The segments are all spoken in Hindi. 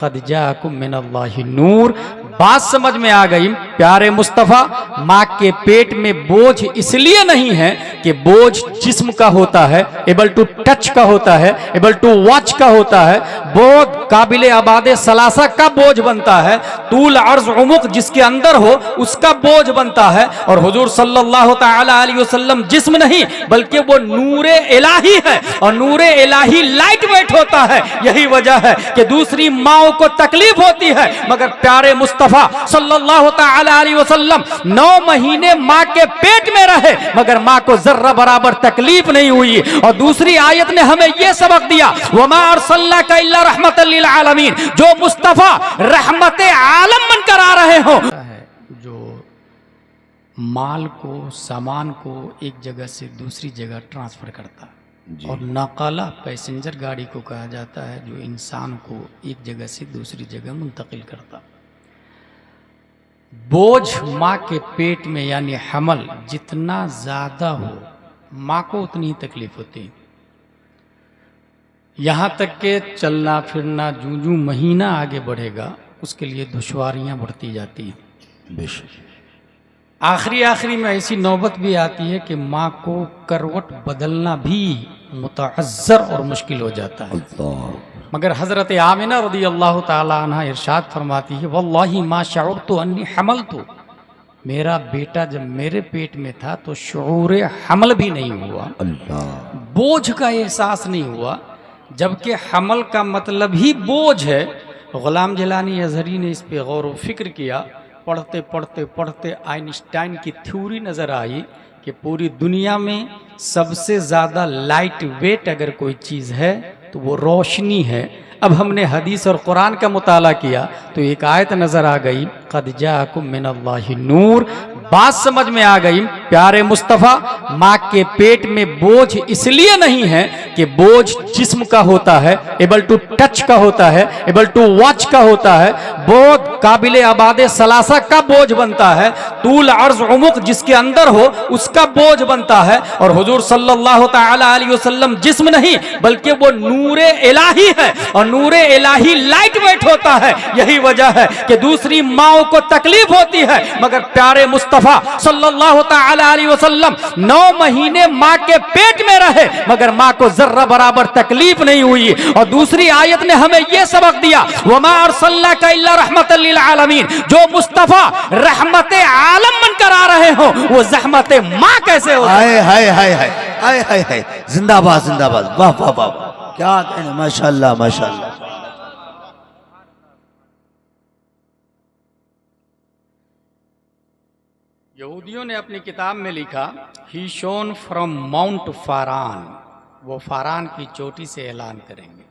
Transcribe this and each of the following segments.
क़द जाअकुम मिनल्लाहि नूर। बात समझ में आ गई प्यारे मुस्तफ़ा। माँ के पेट में बोझ इसलिए नहीं है कि बोझ जिस्म का होता है, एबल टू टच का होता है, एबल टू वॉच का होता है। बोझ काबिल आबादे सलासा का बोझ बनता है, तूल अर्ज उमुक जिसके अंदर हो उसका बोझ बनता है। और हुजूर सल्लल्लाहु तआला अलैहि वसल्लम जिस्म नहीं बल्कि वो नूरे इलाही है, और नूरे इलाही लाइट वेट होता है। यही वजह है कि दूसरी माओ को तकलीफ होती है, मगर प्यारे मुस्तफ़ा सल्लल्लाहु तआला अलैहि वसल्लम 9 महीने माँ के पेट में रहे मगर माँ को जर्रा बराबर तकलीफ नहीं हुई। और दूसरी आयत ने हमें यह सबक दिया, वमा अरसलनाका इल्ला रहमतल लिल आलमीन। जो मुस्तफ़ा रहमत आलम बनकर आ रहे हो, जो माल को, सामान को एक जगह से दूसरी जगह ट्रांसफर करता है। और नकाला पैसेंजर गाड़ी को कहा जाता है जो इंसान को एक जगह से दूसरी जगह मुंतकिल करता। बोझ माँ के पेट में यानी हमल जितना ज़्यादा हो माँ को उतनी ही तकलीफ होती है। यहाँ तक के चलना फिरना जूं जूं महीना आगे बढ़ेगा उसके लिए दुश्वारियाँ बढ़ती जाती हैं। आखिरी में ऐसी नौबत भी आती है कि माँ को करवट बदलना भी मुतअज्जर और मुश्किल हो जाता है। मगर हज़रत आमिना रज़ियल्लाहु ताला अन्हा इरशाद फरमाती है, वल्लाही मा शअरतु अन्नी हमलतु। मेरा बेटा जब मेरे पेट में था तो शऊर हमल भी नहीं हुआ, बोझ का एहसास नहीं हुआ, जबकि हमल का मतलब ही बोझ है। गुलाम जिलानी अज़हरी ने इस पे गौर व फिक्र किया। पढ़ते पढ़ते पढ़ते आइंस्टाइन की थ्योरी नज़र आई कि पूरी दुनिया में सबसे ज़्यादा लाइट वेट अगर कोई चीज़ है तो वो रोशनी है। अब हमने हदीस और कुरान का मुताला किया तो एक आयत नज़र आ गई, क़द जाअकुम मिनल्लाहि नूर। बात समझ में आ गई प्यारे मुस्तफ़ा। माँ के पेट में बोझ इसलिए नहीं है कि बोझ जिस्म का होता है, एबल टू टच का होता है, एबल टू वॉच का होता है। बोझ काबिल आबादे सलासा का बोझ बनता है, तूल अर्ज उमुक जिसके अंदर हो उसका बोझ बनता है। और हुजूर सल्लल्लाहु तआला अलैहि वसल्लम जिस्म नहीं बल्कि वो नूरे इलाही है, और नूरे इलाही लाइट वेट होता है। यही वजह है कि दूसरी माओ को तकलीफ होती है, मगर प्यारे मुस्तफ़ा सल्लल्लाहु तआला अलैहि वसल्लम 9 महीने माँ के पेट में रहे मगर माँ को जर्रा बराबर तकलीफ नहीं हुई। और दूसरी आयत ने हमें यह सबक दिया, वमा अरसलनाका इल्ला रहमतल लिल आलमीन। जो मुस्तफ़ा रहमत आलम बनकर आ रहे हो वो ज़हमत माँ कैसे हो? हाय हाय हाय हाय हाय हाय हाय, जिंदाबाद जिंदाबाद, वाह वाह वाह, क्या कहने, माशाअल्लाह माशाअल्लाह। यहूदियों ने अपनी किताब में लिखा, ही शोन फ्रॉम माउंट फारान। वो फारान की चोटी से ऐलान करेंगे।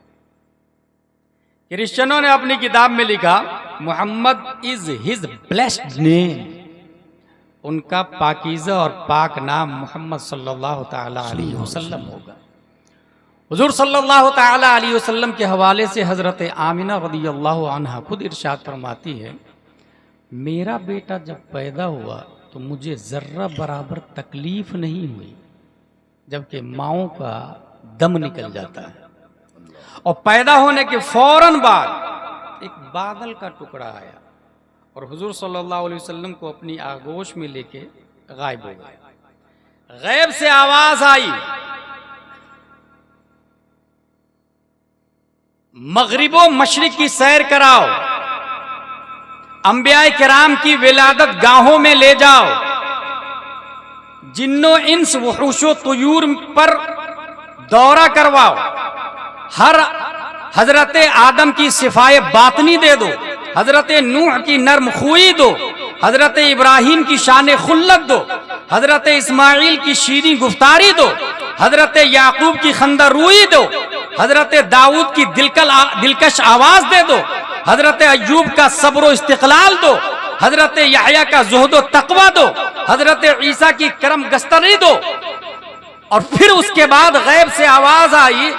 क्रिश्चियनों ने अपनी किताब में लिखा, Muhammad is his blessed name. उनका पाकीज़ा और पाक नाम मोहम्मद सल्लल्लाहु तआला अलैहि वसल्लम होगा। हुजूर सल्लल्लाहु तआला अलैहि वसल्लम के हवाले से हज़रत आमिना रज़ियल्लाहु अन्हा खुद इरशाद फरमाती है, मेरा बेटा जब पैदा हुआ तो मुझे ज़र्रा बराबर तकलीफ नहीं हुई, जबकि माओं का दम निकल जाता है। और पैदा होने के फौरन बाद एक बादल का टुकड़ा आया और हुजूर सल्लल्लाहु अलैहि वसल्लम को अपनी आगोश में लेके गायब हो गए। गैब से आवाज आई, मगरिबो मशरिक की सैर कराओ, अंबियाए किराम की विलादत गाहों में ले जाओ, जिन्नो इंस वहुशो तुयूर पर दौरा करवाओ, हर हजरत आदम की सिफाए बातनी दे दो, हजरत नूह की नर्म खुई दो, हजरत इब्राहिम की शान खुल्लत दो, हजरत इस्माइल की शीरी गुफ्तारी दो, हजरत याकूब की खंदा रुई दो, हजरत दाऊद की दिलकश आवाज दे दो, हजरत अय्यूब का सब्र इस्तिकलाल दो, हजरत यहया का ज़ुहद तकवा दो, हजरत ईसा की करम गस्तरी दो। और फिर उसके बाद गैब से आवाज आई,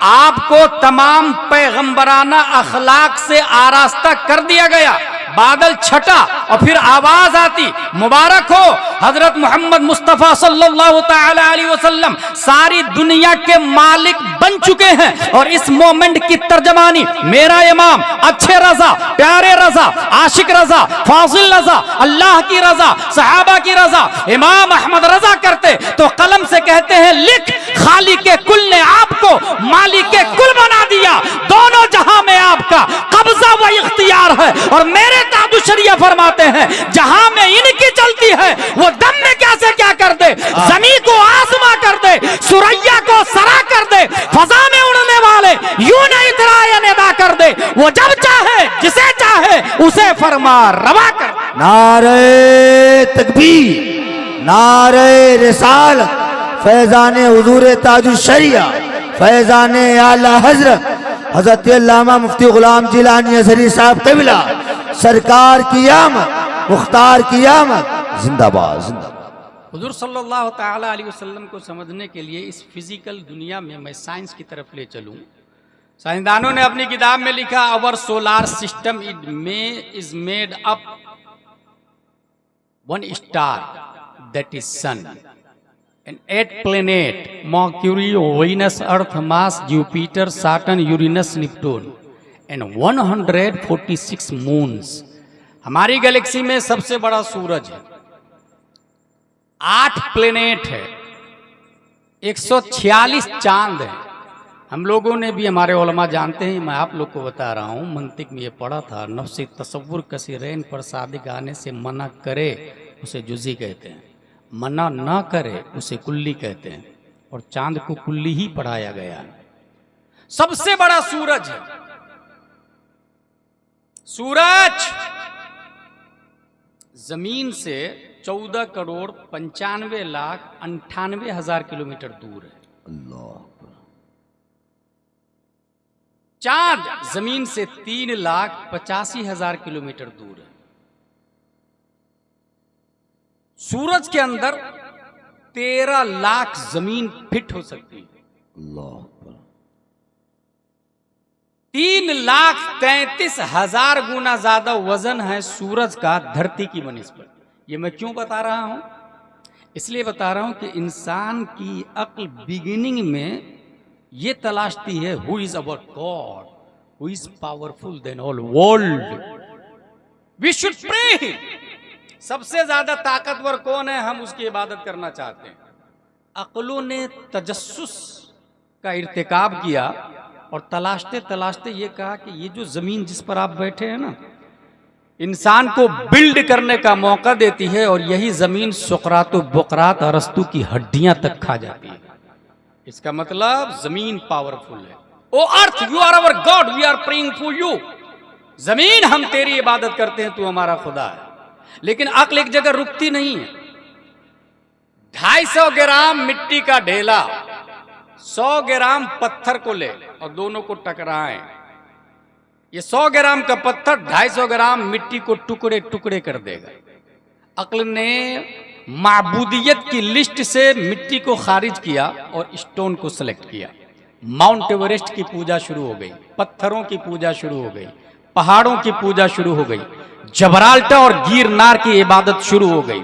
आपको तमाम पैगंबराना अखलाक से आरास्ता कर दिया गया, बादल छटा और फिर आवाज आती, मुबारक हो हजरत मोहम्मद मुस्तफा सल्लल्लाहु तआला अलैहि वसल्लम सारी दुनिया के मालिक बन चुके हैं। और इस मोमेंट की तर्जमानी मेरा इमाम अच्छे रजा, प्यारे रजा, आशिक रजा, फाजिल रजा, अल्लाह की रजा, सहाबा की रजा, इमाम अहमद रजा करते तो कलम से कहते हैं, लिख खालिक के कुल ने आपको मालिक के कुल बना दिया, दोनों जहां में आपका कब्जा व इख्तियार है। और मेरे तादु शरिया फरमाते हैं, जहां में इनकी चलती है वो दम में क्या से क्या कर दे, जमीन को आसमा कर दे, सुरैया को सरा कर दे, फजा में उड़ने वाले यूं नहीं इतराया निदा कर दे, वो जब चाहे जिसे चाहे उसे फरमा रवा कर। नारे तकबीर, नारे रिसालत, फैजान हुजूर ताजुश शरिया, फैजान आला हजरत हजरत अल्लामा मुफ्ती गुलाम जिलानी अजहरी साहब क़िबला सरकार की आमद, मुख्तार की आमद, जिंदाबाद जिंदाबाद। हुजूर सल्लल्लाहु तआला अलैहि वसल्लम को समझने के लिए इस फिजिकल दुनिया में मैं साइंस की तरफ ले चलूं। साइंसदानों ने अपनी किताब में लिखा, our solar system is made up one star that is sun and 8 planet Mercury, Venus, Earth, Mars, Jupiter, Saturn, Uranus, Neptune and 146 moons। हमारी गैलेक्सी में सबसे बड़ा सूरज है, 8 प्लेनेट है, 146 चांद है। हम लोगों ने भी, हमारे उलमा जानते हैं, मैं आप लोग को बता रहा हूँ, मंतिक में ये पढ़ा था, नफ्सी तसव्वुर कसीरैन पर सादिक आने से मना करे उसे जुज़ी कहते हैं, मना ना करे उसे कुल्ली कहते हैं। और चांद को कुल्ली ही पढ़ाया गया है। सबसे बड़ा सूरज है। सूरज जमीन से 14 करोड़ 95 लाख 98 हजार किलोमीटर दूर है। अल्लाह। चांद जमीन से 3 लाख 85 हजार किलोमीटर दूर है। सूरज के अंदर 13 लाख जमीन फिट हो सकती है। अल्लाह। 3,33,000 गुना ज्यादा वजन है सूरज का धरती की बनिस्बत। ये मैं क्यों बता रहा हूं? इसलिए बता रहा हूं कि इंसान की अक्ल बिगिनिंग में ये तलाशती है, who is our God, who is powerful than all world, we should pray. सबसे ज्यादा ताकतवर कौन है, हम उसकी इबादत करना चाहते हैं। अक्लों ने तजस्सुस का इर्तिकाब किया और तलाशते तलाशते ये कहा कि ये जो जमीन जिस पर आप बैठे हैं ना, इंसान को बिल्ड करने का मौका देती है और यही जमीन सुकरात बुकरात अरस्तु की हड्डियां तक खा जाती है। इसका मतलब जमीन पावरफुल है। O earth, you are our God, we are praying for you. जमीन, हम तेरी इबादत करते हैं, तू हमारा खुदा है। लेकिन अक्ल एक जगह रुकती नहीं है। 250 ग्राम मिट्टी का ढेला 100 ग्राम पत्थर को ले और दोनों को टकराएं, ये 100 ग्राम का पत्थर 250 ग्राम मिट्टी को टुकड़े टुकड़े कर देगा। अक्ल ने माबूदियत की लिस्ट से मिट्टी को खारिज किया और स्टोन को सिलेक्ट किया। माउंट एवरेस्ट की पूजा शुरू हो गई, पत्थरों की पूजा शुरू हो गई, पहाड़ों की पूजा शुरू हो गई, जबराल्टर और गिरनार की इबादत शुरू हो गई।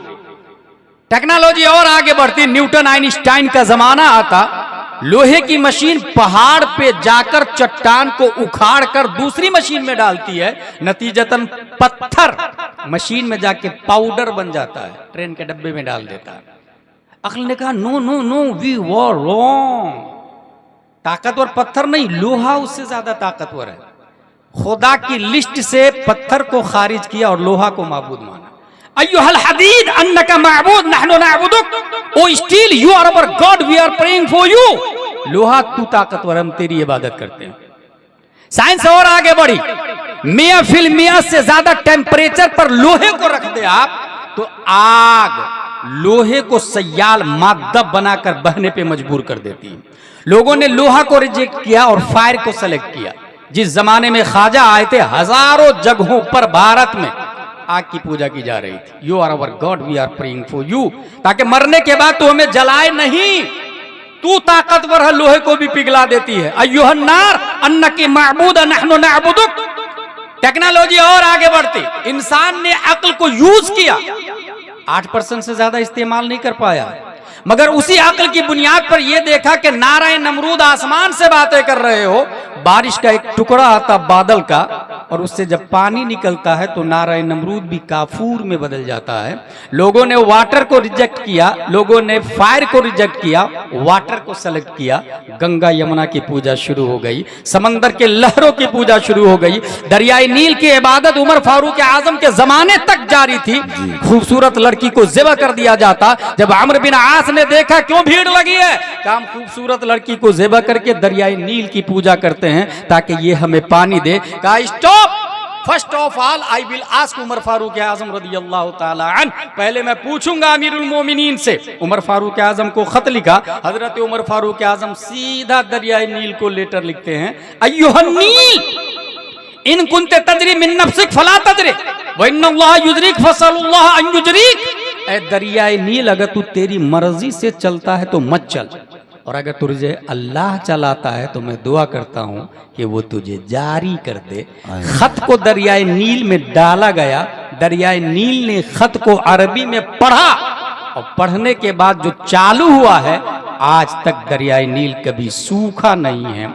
टेक्नोलॉजी और आगे बढ़ती, न्यूटन आइंस्टाइन का जमाना आता, लोहे की मशीन पहाड़ पे जाकर चट्टान को उखाड़ कर दूसरी मशीन में डालती है, नतीजतन पत्थर मशीन में जाके पाउडर बन जाता है, ट्रेन के डब्बे में डाल देता है। अक्ल ने कहा no no no, we were wrong. ताकतवर पत्थर नहीं, लोहा उससे ज्यादा ताकतवर है। खुदा की लिस्ट से पत्थर को खारिज किया और लोहा को माबूद माना। अय्युहल हदीद अन्नका माबूद नहनु नअबुदुक, O steel you are our God, we are praying for you. लोहा, तू ताकतवर, हम तेरी इबादत करते हैं। साइंस और आगे बढ़ी, मियां फिल मियां से ज्यादा टेम्परेचर पर लोहे को रख दे आप तो आग लोहे को सयाल मादा बनाकर बहने पे मजबूर कर देती है। लोगों ने लोहा को रिजेक्ट किया और फायर को सेलेक्ट किया। जिस जमाने में ख्वाजा आए थे, हजारों जगहों पर भारत में आग की पूजा की जा रही थी। You are our God, we are praying for you, ताकि मरने के बाद तू हमें जलाए नहीं। तू ताकतवर है, लोहे को भी पिघला देती है। अय्युहन नार अन्नकी माबूद नहनु नअबुदुक। टेक्नोलॉजी टेक्नोलॉजी और आगे बढ़ती, इंसान ने अक्ल को यूज किया, 8% से ज्यादा इस्तेमाल नहीं कर पाया, मगर उसी अक्ल की बुनियाद पर यह देखा कि नारायण नमरूद आसमान से बातें कर रहे हो, बारिश का एक टुकड़ा आता बादल का और उससे जब पानी निकलता है तो नारायण नमरूद भी काफूर में बदल जाता है। लोगों ने वाटर को रिजेक्ट किया, लोगों ने फायर को रिजेक्ट किया, वाटर को सेलेक्ट किया। गंगा यमुना की पूजा शुरू हो गई, समंदर के लहरों की पूजा शुरू हो गई, दरियाई नील की इबादत उमर फारूक आजम के जमाने तक जारी थी। खूबसूरत लड़की को ज़िबा कर दिया जाता। जब अमर बिन आस ने देखा क्यों भीड़ लगी है, काम खूबसूरत लड़की को ज़िबा करके दरियाई नील की पूजा करते हैं ताकि ये हमें पानी दे। कहा stop, first of all I will ask Umar Farooq Azam रज़ी अल्लाह ताला अन्हु, पहले मैं पूछूंगा अमीरुल मोमिनीन से। उमर फारूक आजम को खत लिखा, हजरत उमर फारूक आजम सीधा दरियाई नील को लेटर लिखते हैं, अय्युहन नील इन कुंते तजरी मिन नफ्सिक फला तजरी व इन्नल्लाह युजरिक फसलुल्लाह अन युजरिक। ए दरियाई नील, अगर तू तेरी मर्जी से चलता है तो मत चल, और अगर तुझे अल्लाह चलाता है तो मैं दुआ करता हूं कि वो तुझे जारी कर दे। खत को दरियाई नील में डाला गया, दरियाई नील ने खत को अरबी में पढ़ा और पढ़ने के बाद जो चालू हुआ है, आज तक दरियाई नील कभी सूखा नहीं है।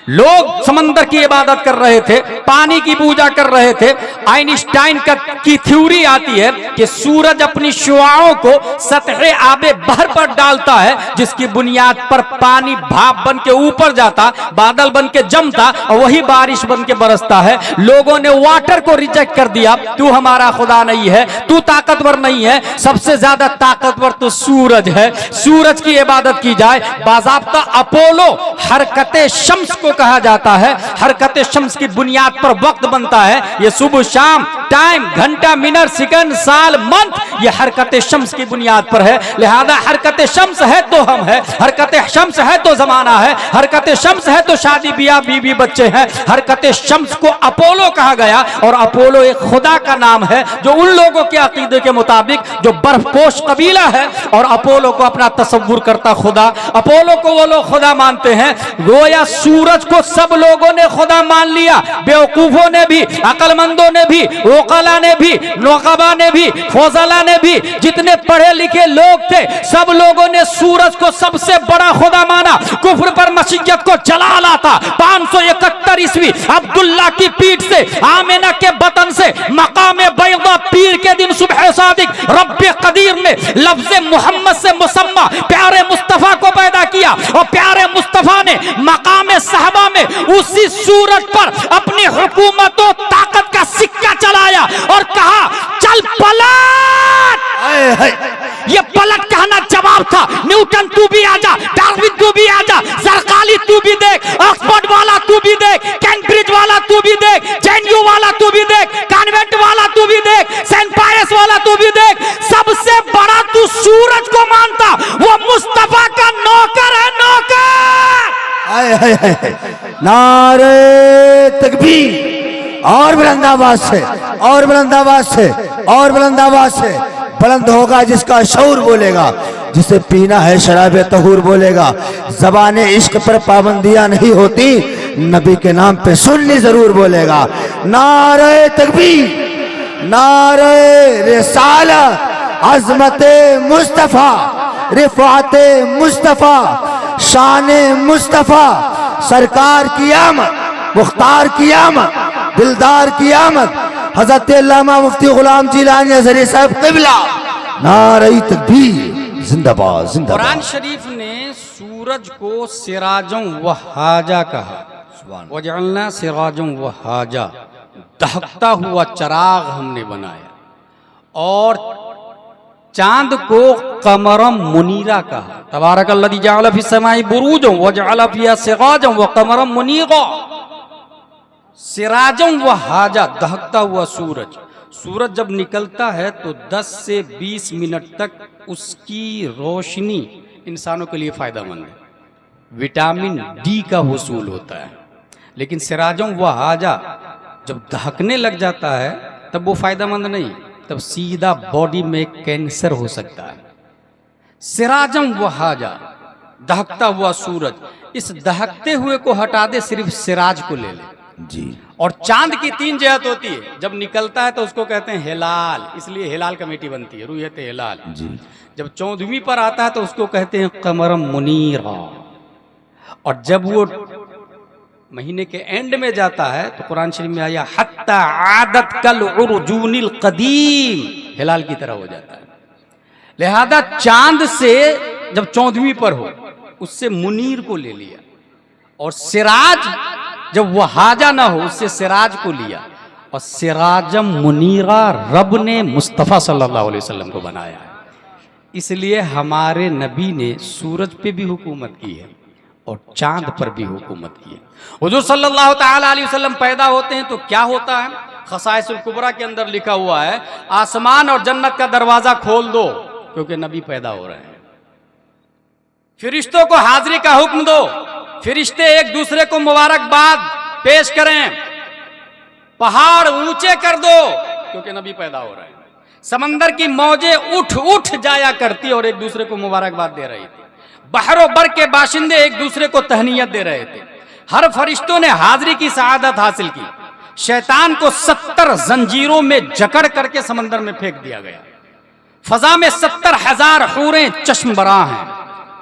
लोग समंदर की इबादत कर रहे थे, पानी की पूजा कर रहे थे। आइंस्टाइन की थ्योरी आती है कि सूरज अपनी शुआओं को सतह आबे बहर पर डालता है, जिसकी बुनियाद पर पानी भाप बन के ऊपर जाता, बादल बन के जमता और वही बारिश बन के बरसता है। लोगों ने वाटर को रिजेक्ट कर दिया, तू हमारा खुदा नहीं है, तू ताकतवर नहीं है, सबसे ज्यादा ताकतवर तो सूरज है, सूरज की इबादत की जाए। बाज़ाब्ता अपोलो हरकते शम्स को कहा जाता है, हरकत शम्स की बुनियाद पर वक्त बनता है। ये सुबह शाम, टाइम, घंटा, मिनट, सेकंड, साल, मंथ, ये हरकत शम्स की बुनियाद पर है। लिहाजा हरकत शम्स है तो हम है, हरकत शम्स है तो जमाना है, हरकत शम्स है तो शादी ब्याह बीवी बच्चे हैं। हरकत शम्स को अपोलो कहा गया, और अपोलो एक खुदा का नाम है जो उन लोगों के अकीदे के मुताबिक जो बर्फपोश कबीला है और अपोलो को अपना तसव्वुर करता खुदा, अपोलो को वो लोग खुदा मानते हैं। गोया सूरज को सब लोगों ने खुदा मान लिया, बेवकूफों ने भी, अकलमंदों ने भी, वकला ने भी, नौकबा ने भी, फौजला ने भी, जितने पढ़े लिखे लोग थे सब लोगों ने सूरज को सबसे बड़ा खुदा माना। कुफ्र पर मसीहत को जला लाता। 571 ईस्वी अब्दुल्ला की पीठ से, आमिना के बतन से, मकाम बैदा पीर के दिन सुबह सादिक रब्बे कदीर ने लफ्ज़ मोहम्मद से मुसम्मा प्यारे मुस्तफा को पैदा किया, और प्यारे मुस्तफा ने मकाम साहबा में उसी सूरज पर अपनी हुकूमत और ताकत का सिक्का चलाया और कहा चल पलट। ये पलट कहना जवाब था। न्यूटन तू भी आजा, डार्विन तू भी आजा, जरकाली तू भी देख, ऑक्सफोर्ड वाला तू भी देख, कैम्ब्रिज वाला तू भी देख, जेएनयू वाला तू भी देख, कॉन्वेंट वाला तू भी देख, सेंट पायस वाला तू भी देख, सबसे बड़ा तू सूरज को मानता। वो मुस्तफा का नौकर है, नौकर। नारे तकबीर, और बुलंद आवाज से, और बुलंद आवाज से, और बुलंद आवाज से। बुलंद होगा जिसका शऊर बोलेगा, जिसे पीना है शराब तहूर बोलेगा। ज़बाने इश्क पर पाबंदियां नहीं होती, नबी के नाम पे सुन्नी जरूर बोलेगा। नारे तकबीर, नारे रिसालत, अज़मते मुस्तफ़ा, रिफ़ाते मुस्तफ़ा, शाने मुस्तफ़ा, सरकार की आमद, मुख्तार की आमद, दिलदार की आमद, हज़रत अल्लामा मुफ्ती गुलाम जिलानी अज़हरी साहब क़िबला। नारे तकबीर, जिंदाबाद जिंदाबाद। कुरान शरीफ ने सूरज को सिराजम वहाजा कहा, वजअलना सिराजम वहाजा, दहकता हुआ चिराग हमने बनाया। और चांद को कमरम मुनीरा कहा, तबारकल्लज़ी जअल फ़िस समाई बुरूजम वजअल फ़िहा सिराजम व कमरम मुनीरा। सिराजम वहाजा, दहकता हुआ सूरज। सूरज जब निकलता है तो 10 से 20 मिनट तक उसकी रोशनी इंसानों के लिए फायदेमंद है, विटामिन डी का हुसूल होता है। लेकिन सिराजम वहाजा जब दहकने लग जाता है तब वो फायदेमंद नहीं, तब सीधा बॉडी में कैंसर हो सकता है। सिराजम वहाजा, दहकता हुआ सूरज। इस दहकते हुए को हटा दे, सिर्फ सिराज को ले ले, जी। और चांद की 3 जहत होती है, जब निकलता है तो उसको कहते हैं हिलाल, इसलिए हिलाल कमेटी बनती है, रुयत हिलाल। जी। जब 14वीं पर आता है तो उसको कहते हैं कमरम मुनीरा। और जब वो महीने के एंड में जाता है तो कुरान शरीफ में आया हत्ता आदत कल उर्जूनिल कदीम, हिलाल की तरह हो जाता है। लिहाजा चांद से जब 14वीं पर हो उससे मुनीर को ले लिया, और सिराज जब वह हाजा ना हो उससे सिराज को लिया, और सिराजम मुनीरा रब ने मुस्तफ़ा सल्लल्लाहु अलैहि वसल्लम को बनाया है। इसलिए हमारे नबी ने सूरज पे भी हुकूमत की है और चांद पर भी हुकूमत की है। हुजूर सल्लल्लाहु ताला अलैहि वसल्लम पैदा होते हैं तो क्या होता है, खसाइसुल कुबरा के अंदर लिखा हुआ है आसमान और जन्नत का दरवाजा खोल दो, क्योंकि नबी पैदा हो रहे हैं। फरिश्तों को हाजिरी का हुक्म दो, फरिश्ते एक दूसरे को मुबारकबाद पेश करें, पहाड़ ऊंचे कर दो, क्योंकि नबी पैदा हो रहे हैं। समंदर की मौजें उठ उठ जाया करती और एक दूसरे को मुबारकबाद दे रही थी। बहरो बर के बाशिंदे एक दूसरे को तहनीयत दे रहे थे। हर फरिश्तों ने हाजिरी की सआदत हासिल की। शैतान को 70 जंजीरों में जकड़ करके समंदर में फेंक दिया गया। फजा में 70,000 हूरें चश्मबरा हैं।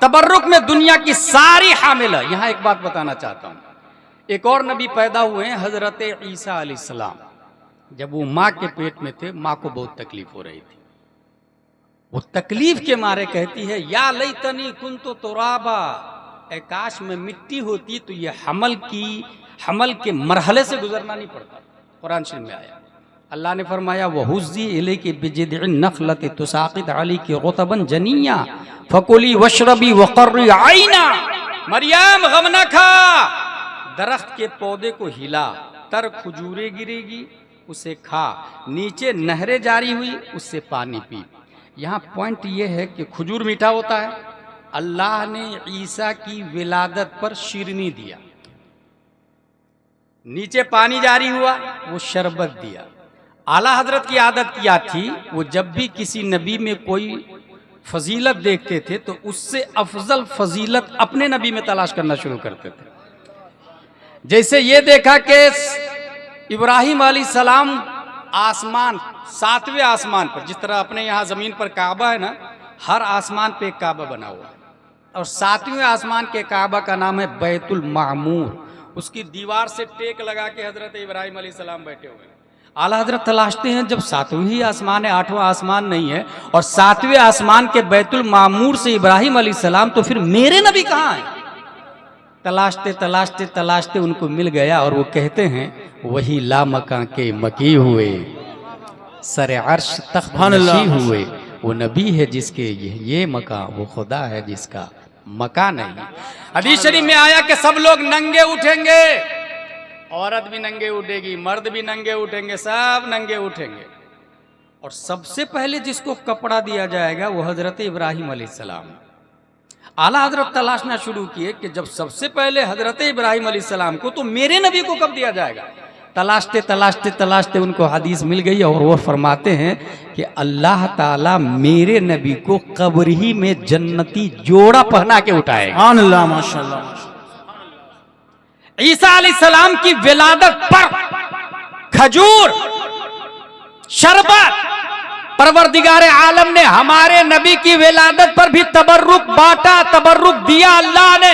तबर्रुक में दुनिया की सारी हामिल है। यहां एक बात बताना चाहता हूं, एक और नबी पैदा हुए हैं, हजरत ईसा अलैहिस्सलाम। जब वो माँ के पेट में थे, माँ को बहुत तकलीफ हो रही थी। वो तकलीफ के मारे कहती है या लैतनी कुन्तु तुराबा, ऐ काश में मिट्टी होती तो ये हमल के मरहले से गुजरना नहीं पड़ता। कुरान शरीफ में आया, अल्लाह ने फरमाया वहुज़्ज़ी इलैकी बिजिद्इन नखलति तुसाक़ित अलैकी रुतबन जनिया फकुली वशरबी वक़र्री आइना। मरियम गम न खा, दरख्त के पौधे को हिला, तर खजूरें गिरेगी उसे खा, नीचे नहरें जारी हुई उससे पानी पी। यहाँ पॉइंट ये है कि खजूर मीठा होता है। अल्लाह ने ईसा की विलादत पर शीरनी दिया, नीचे पानी जारी हुआ, वो शरबत दिया। आला हजरत की आदत क्या थी, वो जब भी किसी नबी में कोई फजीलत देखते थे तो उससे अफजल फजीलत अपने नबी में तलाश करना शुरू करते थे। जैसे ये देखा कि इब्राहिम अलैहिस्सलाम आसमान 7वें आसमान पर, जिस तरह अपने यहाँ जमीन पर काबा है ना, हर आसमान पे एक काबा बना हुआ है, और 7वें आसमान के काबा का नाम है बैतुल मामूर। उसकी दीवार से टेक लगा के हजरत इब्राहिम अलैहिस्सलाम बैठे हुए हैं। आला हजरत तलाशते हैं, जब 7वीं ही आसमान है, 8वां आसमान नहीं है, और 7वें आसमान के बैतुल मामूर से इब्राहिम अलैहिस्सलाम, तो फिर मेरे नबी कहाँ हैं? तलाशते तलाशते तलाशते उनको मिल गया, और वो कहते हैं वही लामका के मकी हुए, सरे अर्श तख्त नशी हुए, वो नबी है जिसके ये मका, वो खुदा है जिसका मका नहीं। हदीस शरीफ में आया कि सब लोग नंगे उठेंगे, औरत भी नंगे उठेगी, मर्द भी नंगे उठेंगे, सब नंगे उठेंगे, और सबसे पहले जिसको कपड़ा दिया जाएगा वो हजरत इब्राहिम अलैहिस्सलाम। आला हजरत तलाशना शुरू किए कि जब सबसे पहले हजरत इब्राहिम अलैहिस्सलाम को, तो मेरे नबी को कब दिया जाएगा? तलाशते तलाशते तलाशते उनको हदीस मिल गई, और वो फरमाते हैं कि अल्लाह ताला मेरे नबी को कब्र ही में जन्नती जोड़ा पहना के उठाएगा। अल्लाह माशाअल्लाह। ईसा अलैहिस्सलाम की विलादत पर खजूर शरबत, परवरदिगार आलम ने हमारे नबी की विलादत पर भी तबर्रुक बांटा, तबर्रुक दिया अल्लाह ने।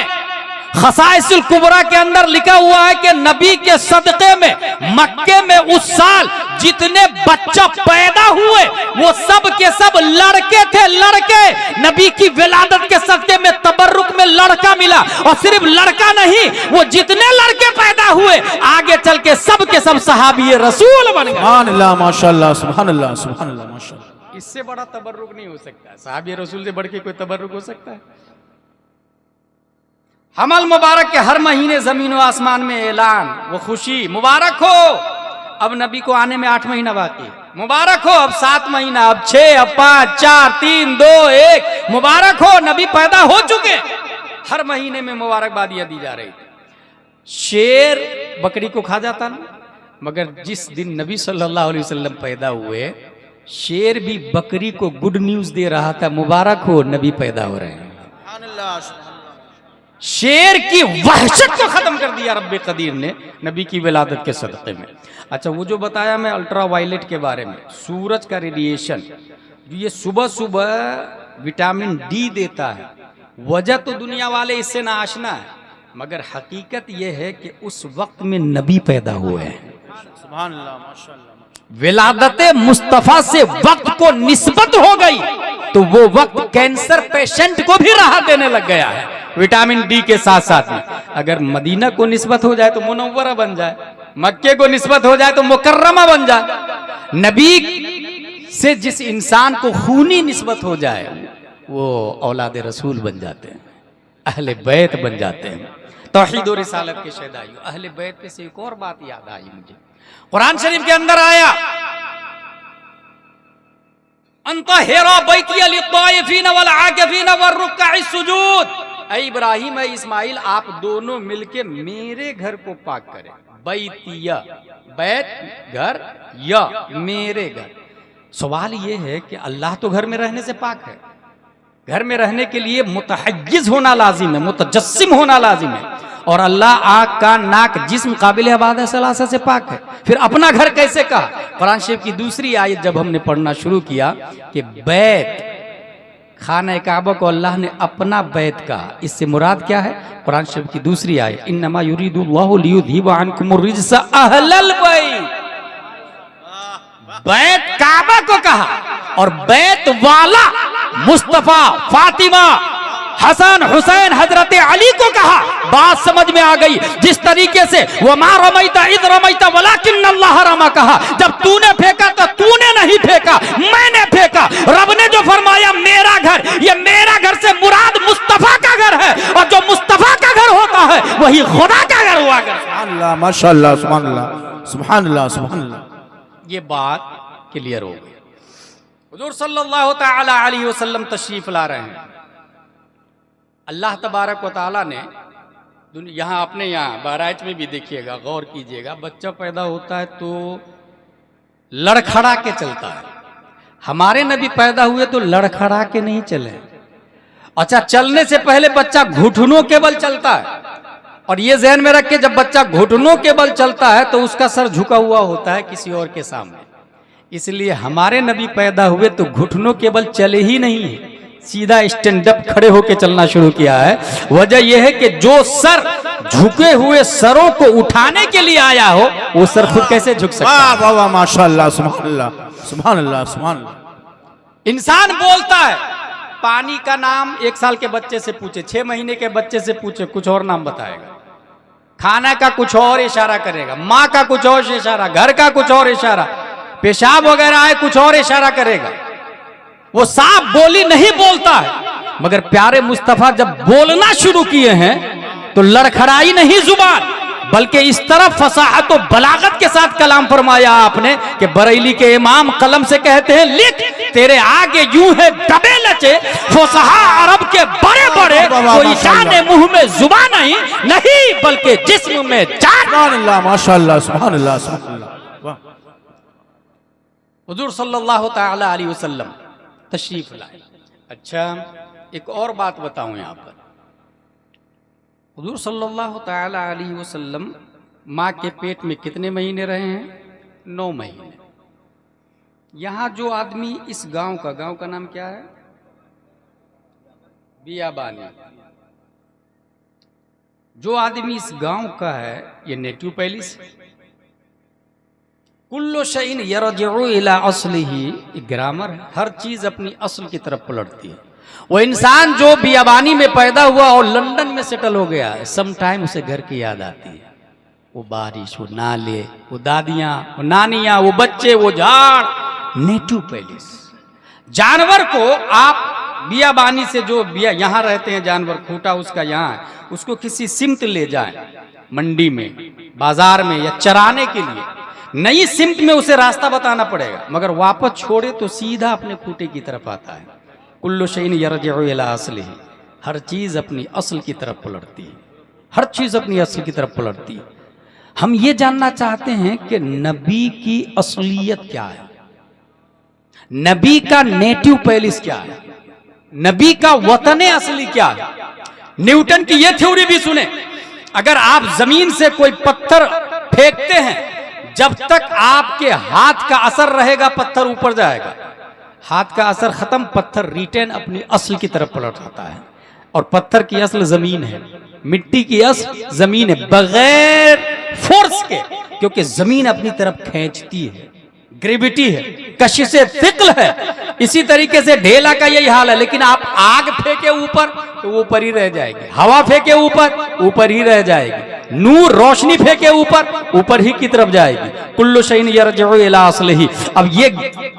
खसाइसुल कुबरा के अंदर लिखा हुआ है कि नबी के सदक़े में मक्के में उस साल जितने बच्चा पैदा हुए वो सब के सब लड़के थे, लड़के। नबी की विलादत के सदक़े में तबर्रुक में लड़का मिला, और सिर्फ लड़का नहीं, वो जितने लड़के पैदा हुए आगे चल के सब सहाबी रसूल बन गए। अल्लाह माशाअल्लाह, सुभान अल्लाह, सुभान अल्लाह, माशाअल्लाह। इससे बड़ा तबर्रुक नहीं हो सकता है, सहाबी रसूल से बढ़ के कोई तबर्रुक हो सकता है? हमल मुबारक के हर महीने जमीन व आसमान में ऐलान, वो खुशी मुबारक हो, अब नबी को आने में 8 महीना बाकी, मुबारक हो, अब 7 महीना, अब 6, अब 5, 4, 3, 2, 1, मुबारक हो, नबी पैदा हो चुके। हर महीने में मुबारकबादियां दी जा रही थी। शेर बकरी को खा जाता ना, मगर जिस दिन नबी सल्लल्लाहु अलैहि वसल्लम पैदा हुए, शेर भी बकरी को गुड न्यूज दे रहा था, मुबारक हो, नबी पैदा हो रहे हैं। शेर की वहशत को खत्म कर दिया रब्बे कदीर ने नबी की विलादत के सदक़े में। अच्छा, वो जो बताया मैं अल्ट्रा वायलेट के बारे में, सूरज का रेडिएशन, ये सुबह सुबह विटामिन डी देता है। वजह तो दुनिया वाले इससे ना आशना है, मगर हकीकत यह है कि उस वक्त में नबी पैदा हुए हैं। सुभान अल्लाह, माशाअल्लाह। विलादत मुस्तफा से वक्त को निस्बत हो गई तो वो वक्त कैंसर पेशेंट को भी राहत देने लग गया है विटामिन डी के साथ साथ में। अगर मदीना को निस्बत हो जाए तो मुनव्वरा बन जाए, मक्के को निस्बत हो जाए तो मुकर्रमा बन जाए। नबी से जिस इंसान को खूनी निस्बत हो जाए वो औलाद रसूल बन जाते हैं, अहले बैत बन जाते हैं। तौहीद और रिसालत के शहदाइयों, अहले बैत पे से एक और बात याद आई मुझे, कुरान शरीफ के अंदर आया, अंतहिरा बैतिया लित्ताइफीन वल आकिफीन वरुक्काइ सुजूद। ऐ इब्राहिम, ऐ इस्माइल, आप दोनों मिलके मेरे घर को पाक करें। बैतिया, बैत घर, या मेरे घर। सवाल ये है कि अल्लाह तो घर में रहने से पाक है, घर में रहने के लिए मुतहय्यिज होना लाजिम है, मुतजस्सिम होना लाजिम है, और अल्लाह आँख कान नाक जिस्म काबिल इबादत सलासा से पाक है। फिर अपना घर कैसे कहा? कुरान शरीफ की दूसरी आयत जब हमने पढ़ना शुरू किया कि बैत, खाना काबा को अल्लाह ने अपना बैत कहा, इससे मुराद क्या है? कुरान शरीफ की दूसरी आयत, इन्नमा युरीदुल्लाहु लियुज़हिबा अन्कुमुर रिज्सा अहलल बैत। बैत काबा को कहा, और बैत वाला मुस्तफा, फातिमा, हसन, हुसैन, हजरत अली को कहा। बात समझ में आ गई? जिस तरीके से वमा रमैता इज़ रमैता वलाकिन्न अल्लाह रमा कहा, जब तूने फेंका तो तूने नहीं फेंका, मैंने फेंका। रब ने जो फरमाया मेरा घर, ये मेरा घर से मुराद मुस्तफा का घर है, और जो मुस्तफा का घर होता है वही खुदा का घर हुआ करता है। सुभान अल्लाह, माशाअल्लाह, सुभान अल्लाह, सुभान अल्लाह, सुभान अल्लाह। ये बात क्लियर हो गई। हुजूर सल्लल्लाहु तआला अलैहि वसल्लम तशरीफ ला रहे हैं। अल्लाह तबारक व तआला ने यहाँ अपने यहाँ बहराइच में भी देखिएगा, गौर कीजिएगा, बच्चा पैदा होता है तो लड़खड़ा के चलता है। हमारे नबी पैदा हुए तो लड़खड़ा के नहीं चले। अच्छा, चलने से पहले बच्चा घुटनों के बल चलता है, और ये ज़हन में रख के जब बच्चा घुटनों के बल चलता है तो उसका सर झुका हुआ होता है किसी और के सामने। इसलिए हमारे नबी पैदा हुए तो घुटनों के बल चले ही नहीं, सीधा स्टैंड अप खड़े होकर चलना शुरू किया है। वजह यह है कि जो सर झुके हुए सरों को उठाने के लिए आया हो वो सर खुद कैसे झुक सकता है? वाह वाह, माशाअल्लाह, सुभान अल्लाह, सुभान अल्लाह, सुभान अल्लाह। इंसान बोलता है, पानी का नाम 1 साल के बच्चे से पूछे, 6 महीने के बच्चे से पूछे, कुछ और नाम बताएगा। खाना का कुछ और इशारा करेगा, माँ का कुछ और इशारा, घर का कुछ और इशारा, पेशाब वगैरह है कुछ और इशारा करेगा। वो साफ बोली नहीं बोलता है, मगर प्यारे मुस्तफा जब बोलना शुरू किए हैं तो लड़खड़ाई नहीं जुबान, बल्कि इस तरह फसाहत और बलागत के साथ कलाम फरमाया आपने कि बरेली के इमाम कलम से कहते हैं, लिख तेरे आगे यूं है दबे लचे फसहा अरब के बड़े बड़े, कोई जाने मुंह में जुबान नहीं बल्कि जिस्म में जान। सुभान अल्लाह, माशाअल्लाह, सुभान अल्लाह, सुभान अल्लाह। वाह। हुजूर सल्लल्लाहु तआला अलैहि वसल्लम तशरीफ लाए। अच्छा, एक और बात बताऊं यहाँ पर, हुजूर सल्लल्लाहु तआला अलैहि वसल्लम माँ के पेट में कितने महीने रहे हैं? 9 महीने। यहाँ जो आदमी इस गांव का नाम क्या है? बियाबानी। जो आदमी इस गांव का है ये नेटिव पैलिस। कुल्लो शैइन यरजिउ इला अस्लिही, ग्रामर है, हर चीज अपनी असल की तरफ पलटती है। वो इंसान जो बियाबानी में पैदा हुआ और लंदन में सेटल हो गया है, सम टाइम उसे घर की याद आती है। वो बारिश, वो नाले, वो दादियाँ, वो नानियाँ, वो बच्चे, वो झाड़, नेटिव पैलेस। जानवर को आप बियाबानी से जो यहाँ रहते हैं जानवर, खूंटा उसका यहाँ है, उसको किसी सिमत ले जाएं मंडी में, बाजार में या चराने के लिए, नई सिमत में उसे रास्ता बताना पड़ेगा, मगर वापस छोड़े तो सीधा अपने खूंटे की तरफ आता है। कुल्लु शैइन यरजिउ इला अस्लिही, हर चीज अपनी असल की तरफ पलटती है, हर चीज अपनी असल की तरफ पलटती है। हम ये जानना चाहते हैं कि नबी की असलियत क्या है, नबी का नेटिव पैलेस क्या है, नबी का वतन असली क्या है। न्यूटन की यह थ्योरी भी सुने, अगर आप जमीन से कोई पत्थर फेंकते हैं, जब तक आपके हाथ का असर रहेगा पत्थर ऊपर जाएगा, हाथ का असर खत्म, पत्थर रिटर्न अपनी असल की तरफ पलट आता है। और पत्थर की असल जमीन है, मिट्टी की असल जमीन है, बगैर फोर्स के, क्योंकि जमीन अपनी तरफ खींचती है, ग्रेविटी है, कशिशे थिकल है। इसी तरीके से ढेला का यही हाल है। लेकिन आप आग फेंके ऊपर तो वो ऊपर ही रह जाएगी, हवा फेंके ऊपर ही रह जाएगी, नूर रोशनी फेंके ऊपर ही की तरफ जाएगी। कुल्लु शैइन यरजिउ इला अस्लिही। अब ये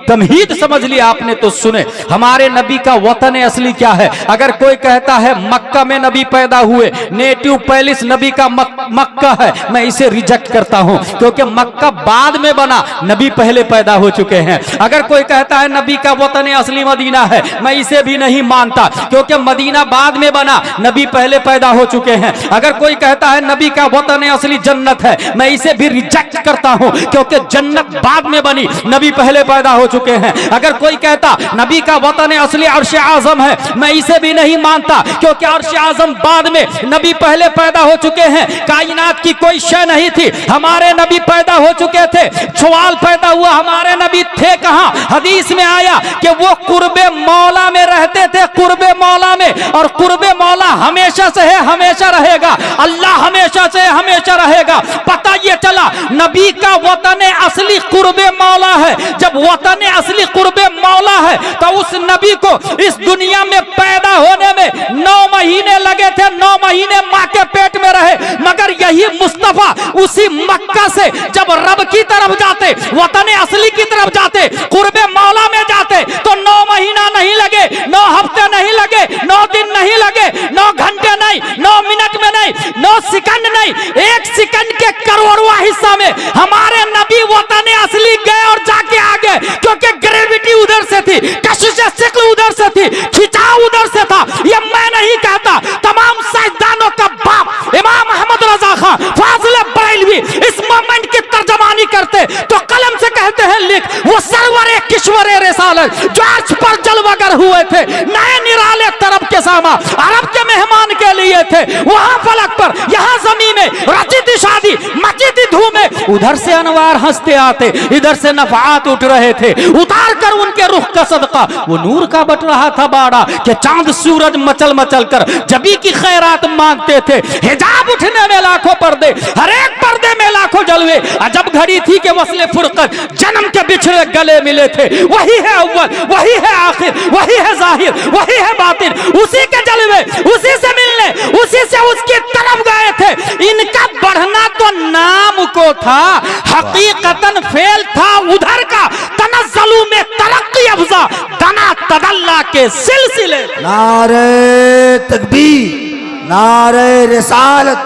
तमहीद समझ लिया आपने तो सुने, हमारे नबी का वतन असली क्या है। अगर कोई कहता है मक्का में नबी पैदा हुए, नेटिव पैलेस नबी का मक्का है, मैं इसे रिजेक्ट करता हूं, क्योंकि मक्का बाद में बना, नबी पहले पैदा हो चुके हैं। अगर कोई कहता है नबी का वतन असली मदीना है, मैं इसे भी नहीं मानता, क्योंकि मदीना बाद में बना, नबी पहले पैदा हो चुके हैं। अगर कोई कहता है नबी का वतन असली जन्नत है, मैं इसे भी रिजेक्ट करता हूं, क्योंकि जन्नत बाद में बनी, नबी पहले पैदा हो चुके हैं। अगर कोई कहता नबी का वतन असली अर्श आजम है, मैं इसे भी नहीं मानता, क्योंकि अर्श आजम बाद में, नबी पहले पैदा हो चुके हैं। कायनात की कोई शय नहीं थी, हमारे नबी पैदा हो चुके थे। सवाल पैदा हुआ हमारे नबी थे कहां। हदीस में आया कि वो कुर्बे मौला में रहते थे, कुर्बे मौला में, और कुर्बे मौला हमेशा से है, हमेशा रहेगा। अल्लाह हमेशा से है, हमेशा रहेगा। पता ये चला नबी का वतन असली कुर्बे मौला है। जब वतन असली कुर्बे मौला है तो उस नबी को इस दुनिया में पैदा होने में 9 महीने लगे थे, 9 महीने मां के पेट में रहे। मगर यही मुस्तफा उसी मक्का से जब रब की तरफ जाते, वतन असली की तरफ जाते, कुर्बे मौला में जाते, तो 9 महीना नहीं लगे, 9 हफ्ते नहीं लगे, 9 दिन नहीं लगे, 9 घंटे नहीं, 9 मिनट में नहीं, 9 सेकंड नहीं, 1 सेकंड के करोड़वां हिस्सा में हमारे नबी वतन असली गए और जाके आ गए। क्योंकि ग्रेविटी उधर से थी, कशिश सिक्ल उधर से थी, खिंचाव उधर से था। ये मैं नहीं कहता, तमाम साइंसदानों का बाप इमाम अहमद रजा खान फाजिल बरेलवी इस मोमेंट की तर्जमानी करते तो कलम से कहते हैं, लिख वो सरवरे किश्वरे रिसालत जो अर्श पर जलवागर हुए थे, नए निराले तरफ के सामा अरब के मेहमान के लिए थे। वहां फलक पर, यहाँ जमीन में रची थी शादी, मची थी धूमें, उधर से अनवार हंसते आते, इधर से नफात उठ रहे थे। उतार कर उनके रुख का सदका वो नूर का बट रहा था बाड़ा, कि चांद सूरज मचल मचल कर जबी की खैरात मांगते थे। हिजाब उठने में लाखों पर्दे, हर एक पर्दे में लाखों जलवे। अजब घड़ी थी कि वस्ले फुरकत जन्म के बिछड़े गले मिले थे। वही है अव्वल, वही है आखिर, वही है जाहिर, वही है बातिन। उसी के जलवे, उसी से मिलने, उसी से उसकी तरफ गए थे। इनका बढ़ना तो नाम को था, हकीकतन फेल था उधर का। तनज़्ज़ुलु में तरक्की अफ़ज़ा, दना तदल्ला के सिलसिले। नारे तकबीर, नारे रिसालत,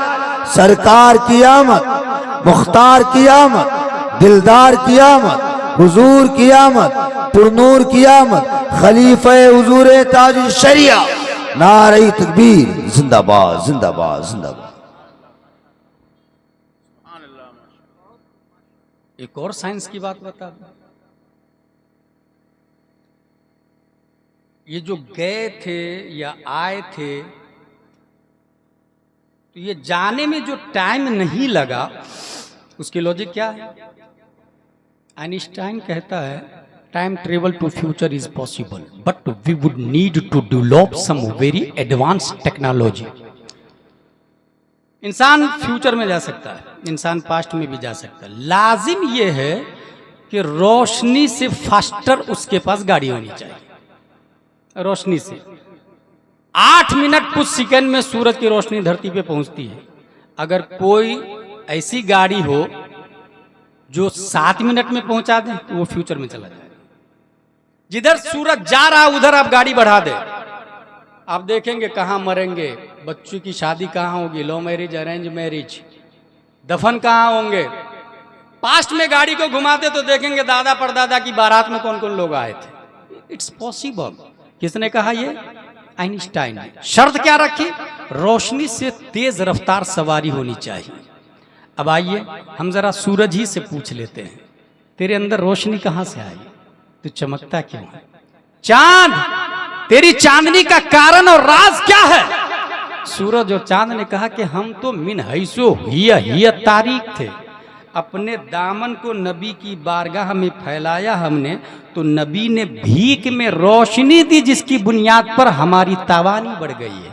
सरकार की आमद, मुख्तार की आमद, दिलदार की आमद, हुजूर की आमद, पुरनूर की आमद, खलीफे हुजूर ताज शरिया। नारे तकबीर, जिंदाबाद जिंदाबाद जिंदाबाद। एक और साइंस की बात बता दूं, ये जो गए थे या आए थे, तो ये जाने में जो टाइम नहीं लगा, उसकी लॉजिक क्या है? आइंस्टाइन कहता है time travel to future is possible, but we would need to develop some very advance technology. इंसान फ्यूचर में जा सकता है, इंसान पास्ट में भी जा सकता है। लाजिम यह है कि रोशनी से फास्टर उसके पास गाड़ी होनी चाहिए। रोशनी से 8 मिनट कुछ सेकंड में सूरज की रोशनी धरती पे पहुंचती है। अगर कोई ऐसी गाड़ी हो जो 7 मिनट में पहुंचा दे तो वो फ्यूचर में चला जाएगा। जिधर सूरज जा रहा उधर आप गाड़ी बढ़ा दे, आप देखेंगे कहां मरेंगे, बच्चों की शादी कहां होगी, लव मैरिज, अरेंज मैरिज, दफन कहां होंगे। पास्ट में गाड़ी को घुमाते तो देखेंगे दादा परदादा की बारात में कौन कौन लोग आए थे। It's possible. किसने कहा ये? आइंस्टाइन ने। शर्त क्या रखी? रोशनी से तेज रफ्तार सवारी होनी चाहिए। अब आइए हम जरा सूरज ही से पूछ लेते हैं, तेरे अंदर रोशनी कहां से आई? तू चमकता क्यों है? चांद, तेरी चांदनी का कारण और राज क्या है? सूरज और चांद ने कहा कि हम तो मिन हैसो हिया तारीख थे, अपने दामन को नबी की बारगाह में फैलाया हमने तो नबी ने भीख में रोशनी दी जिसकी बुनियाद पर हमारी तावानी बढ़ गई है।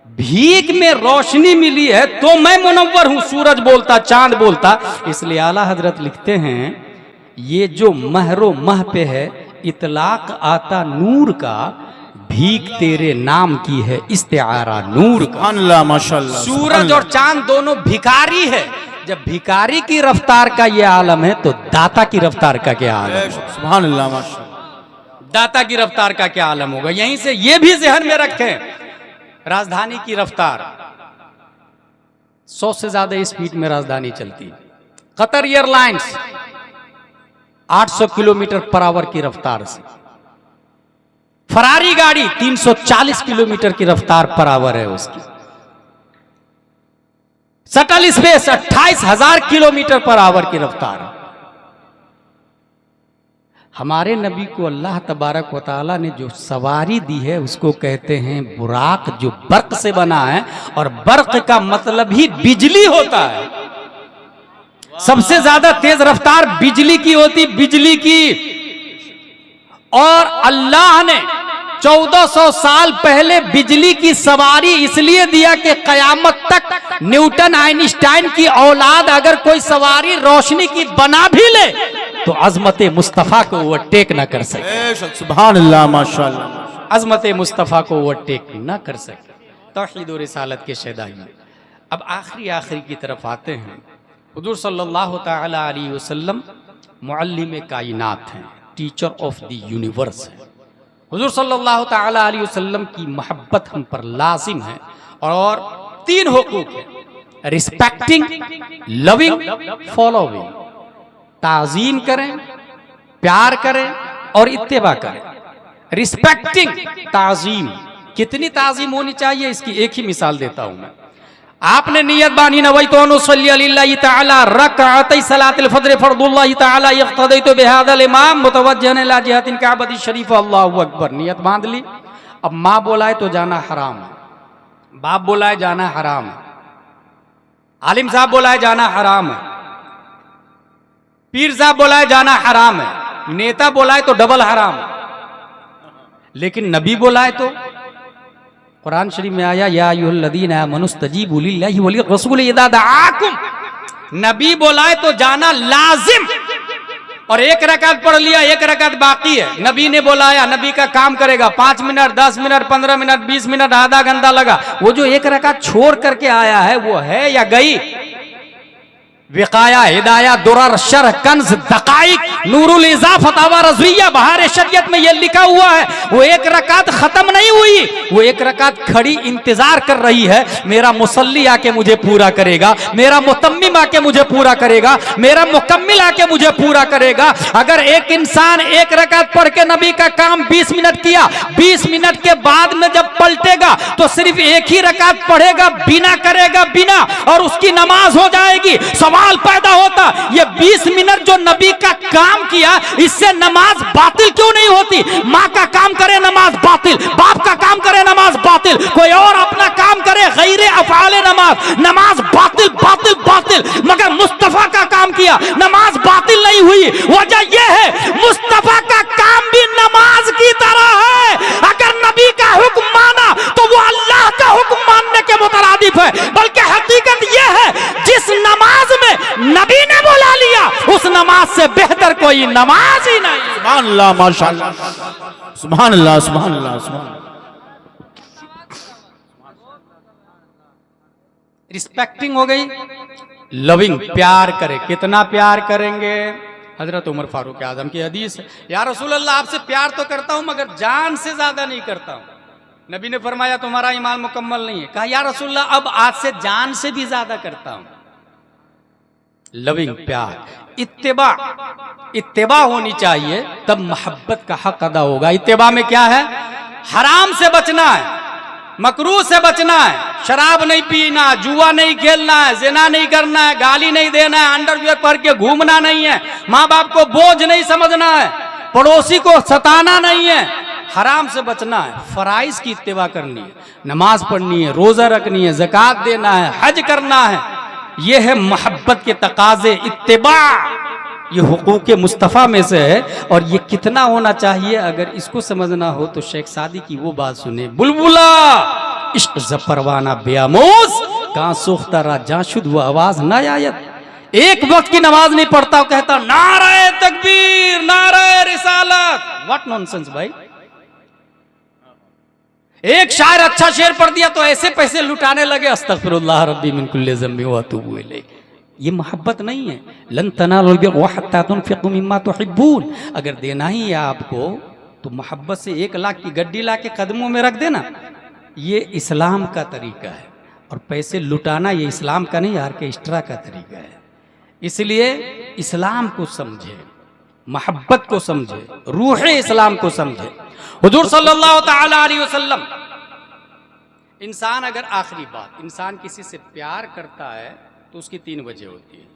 भीख में रोशनी मिली है तो मैं मुनव्वर हूं, सूरज बोलता चांद बोलता। इसलिए आला हजरत लिखते हैं ये जो महरो मह पे है इतलाक आता नूर का, भीख तेरे नाम की है इस्तेआरा नूर का। अल्लाह माशाअल्लाह। सूरज और चांद दोनों भिखारी है। जब भिखारी की रफ्तार का ये आलम है तो दाता की रफ्तार का क्या आलम है? सुभान अल्लाह माशाअल्लाह। दाता की रफ्तार का क्या आलम होगा? यहीं से ये भी ज़हन में रखें, राजधानी की रफ्तार 100 से ज्यादा स्पीड में राजधानी चलती है। Qatar airlines 800 kilometre per hour की रफ्तार से, फरारी गाड़ी 340 किलोमीटर की रफ्तार पर आवर है उसकी, shuttle space 28,000 kilometre per hour की रफ्तार है। हमारे नबी को अल्लाह तबारक व तआला ने जो सवारी दी है उसको कहते हैं बुराक, जो बर्क से बना है, और बर्क का मतलब ही बिजली होता है। सबसे ज्यादा तेज रफ्तार बिजली की होती, बिजली की। और अल्लाह ने 1400 साल पहले बिजली की सवारी इसलिए दिया कि कयामत तक न्यूटन आइंस्टाइन की औलाद अगर कोई सवारी रोशनी की बना भी ले तो अजमत मुस्तफा को ओवरटेक ना कर सके। सुभान अल्लाह माशाअल्लाह। अजमत मुस्तफा को ओवरटेक ना कर सके। तौहीद और रिसालत के शहदाई। अब आखिरी की तरफ आते हैं। हुजूर सल्लल्लाहु तआला अलैहि वसल्लम मुअल्लिम कायनात हैं, टीचर ऑफ द यूनिवर्स है। हुजूर सल्लल्लाहु तआला अलैहि वसल्लम की मोहब्बत हम पर लाजिम है और 3 हुकूक है, रिस्पेक्टिंग, लविंग, फॉलोइंग। ताजीम करें, प्यार करें और इत्तेबा करें। रिस्पेक्टिंग, ताजीम। कितनी ताजीम होनी चाहिए इसकी एक ही मिसाल देता हूं मैं। आपने नियत बानी नवैतु अन उसल्ली लिल्लाहि तआला रकअतै सलातिल फज्र फर्दुल्लाहि तआला यक्तदैतु बिहादल इमाम मुतवज्जिहन इला जिहतिन काबती शरीफ, अल्लाहु अकबर। नियत बांध ली। अब माँ बोलाए तो जाना हराम है, बाप बोलाए जाना हराम है, आलिम साहब बोलाए जाना हराम है, पीर साहब बोलाए जाना हराम है, नेता बोलाए तो डबल हराम है। लेकिन नबी बोलाए तो कुरान शरीफ में आया या अय्युहल्लज़ीना आमनुस्तजीबू लिल्लाहि वलिर्रसूल इज़ा दआकुम। नबी बोलाए तो जाना लाजिम। और एक रकात पढ़ लिया, एक रकात बाकी है। नबी ने बोलाया, नबी का काम करेगा। 5 मिनट, 10 मिनट, 15 मिनट, 20 मिनट, आधा घंटा लगा, वो जो एक रकात छोड़ करके आया है वो है या गई? विकाया, हिदाया, दुरर, शरह, कंज, दकाइक, नूरुल इज़ा, फतावा रज़विया, बहार शरीयत में ये लिखा हुआ है। वो एक रकात खत्म नहीं हुई, वो एक रकात खड़ी इंतजार कर रही है। मेरा मुसल्ली आके मुझे पूरा करेगा, मेरा मुतम्मिम आके मुझे पूरा करेगा, मेरा मुकम्मिल आके मुझे पूरा करेगा। अगर एक इंसान एक रकात पढ़ के नबी का काम 20 मिनट किया, 20 मिनट के बाद में जब पलटेगा तो सिर्फ एक ही रकात पढ़ेगा, बिना करेगा बिना, और उसकी नमाज हो जाएगी। सवाल पैदा होता, ये 20 मिनट जो नबी का काम किया इससे नमाज बातिल क्यों नहीं होती? माँ का काम करे नमाज बातिल, बाप का काम करे नमाज बातिल, कोई और अपना काम करे गैरे अफ़आले नमाज बातिल बातिल बातिल। मगर मुस्तफा का काम किया, नमाज बातिल नहीं हुई। वजह यह है मुस्तफा का काम भी नमाज की तरह है। अगर नबी का हुक्म माना तो वो अल्लाह का हुक्म मानने के मुतरादिफ है। बल्कि हकीकत यह है जिस नमाज में नबी ने बुला लिया उस नमाज से बेहतर कोई नमाज ही नहीं। सुभान अल्लाह माशाअल्लाह। सुभान अल्लाह, सुभान अल्लाह, सुभान। रिस्पेक्टिंग हो गई, लविंग, प्यार करे। कितना प्यार करेंगे? हजरत उमर फारूक आजम की हदीस है, या रसूल अल्लाह आपसे प्यार तो करता हूं मगर जान से ज्यादा नहीं करता हूं। नबी ने फरमाया तुम्हारा ईमान मुकम्मल नहीं है। कहा या रसूल अल्लाह अब आज से जान से भी ज्यादा करता हूं। लविंग, प्यार, इत्तेबा। इत्तेबा होनी चाहिए तब मोहब्बत का हक अदा होगा। इत्तेबा में क्या है? हराम से बचना है, मकरूह से बचना है, शराब नहीं पीना, जुआ नहीं खेलना है, ज़िना नहीं करना है, गाली नहीं देना है, अंडरवियर पहन के घूमना नहीं है, माँ बाप को बोझ नहीं समझना है, पड़ोसी को सताना नहीं है, हराम से बचना है, फराइज की इत्तिबा करनी है, नमाज पढ़नी है, रोजा रखनी है, ज़कात देना है, हज करना है। ये है मोहब्बत के तकाजे, इत्तिबा। ये हुकूक मुस्तफ़ा में से है। और ये कितना होना चाहिए, अगर इसको समझना हो तो शेख सादी की वो बात सुने, बुलबुला इश्क ज़परवाना बेआमोज़ कहाँ सूख्ता जहाँ शुद्ध वो आवाज ना आयत। एक वक्त की नमाज नहीं पढ़ता, कहता नारे तकबीर, नारे रिसालत। व्हाट नॉनसेंस भाई। एक शायर अच्छा शेर पढ़ दिया तो ऐसे पैसे लुटाने लगे, अस्तगफिरुल्लाह रब्बी मिन कुल्ली ज़म्बि व अतूबु इलैह। ये मोहब्बत नहीं है। लन तनालुल बिर्रा हत्ता तुनफिकू मिम्मा तुहिब्बून। अगर देना ही है आपको तो मोहब्बत से 1 लाख की गड्डी ला के कदमों में रख देना। ये इस्लाम का तरीका है। और पैसे लुटाना ये इस्लाम का नहीं, आर्केस्ट्रा का तरीका है। इसलिए इस्लाम को समझे, मोहब्बत को समझे, रूह इस्लाम को समझे। हुजूर सल्लल्लाहु तआला अलैहि वसल्लम, इंसान अगर, आखिरी बात, इंसान किसी से प्यार करता है तो उसकी 3 वजह होती है।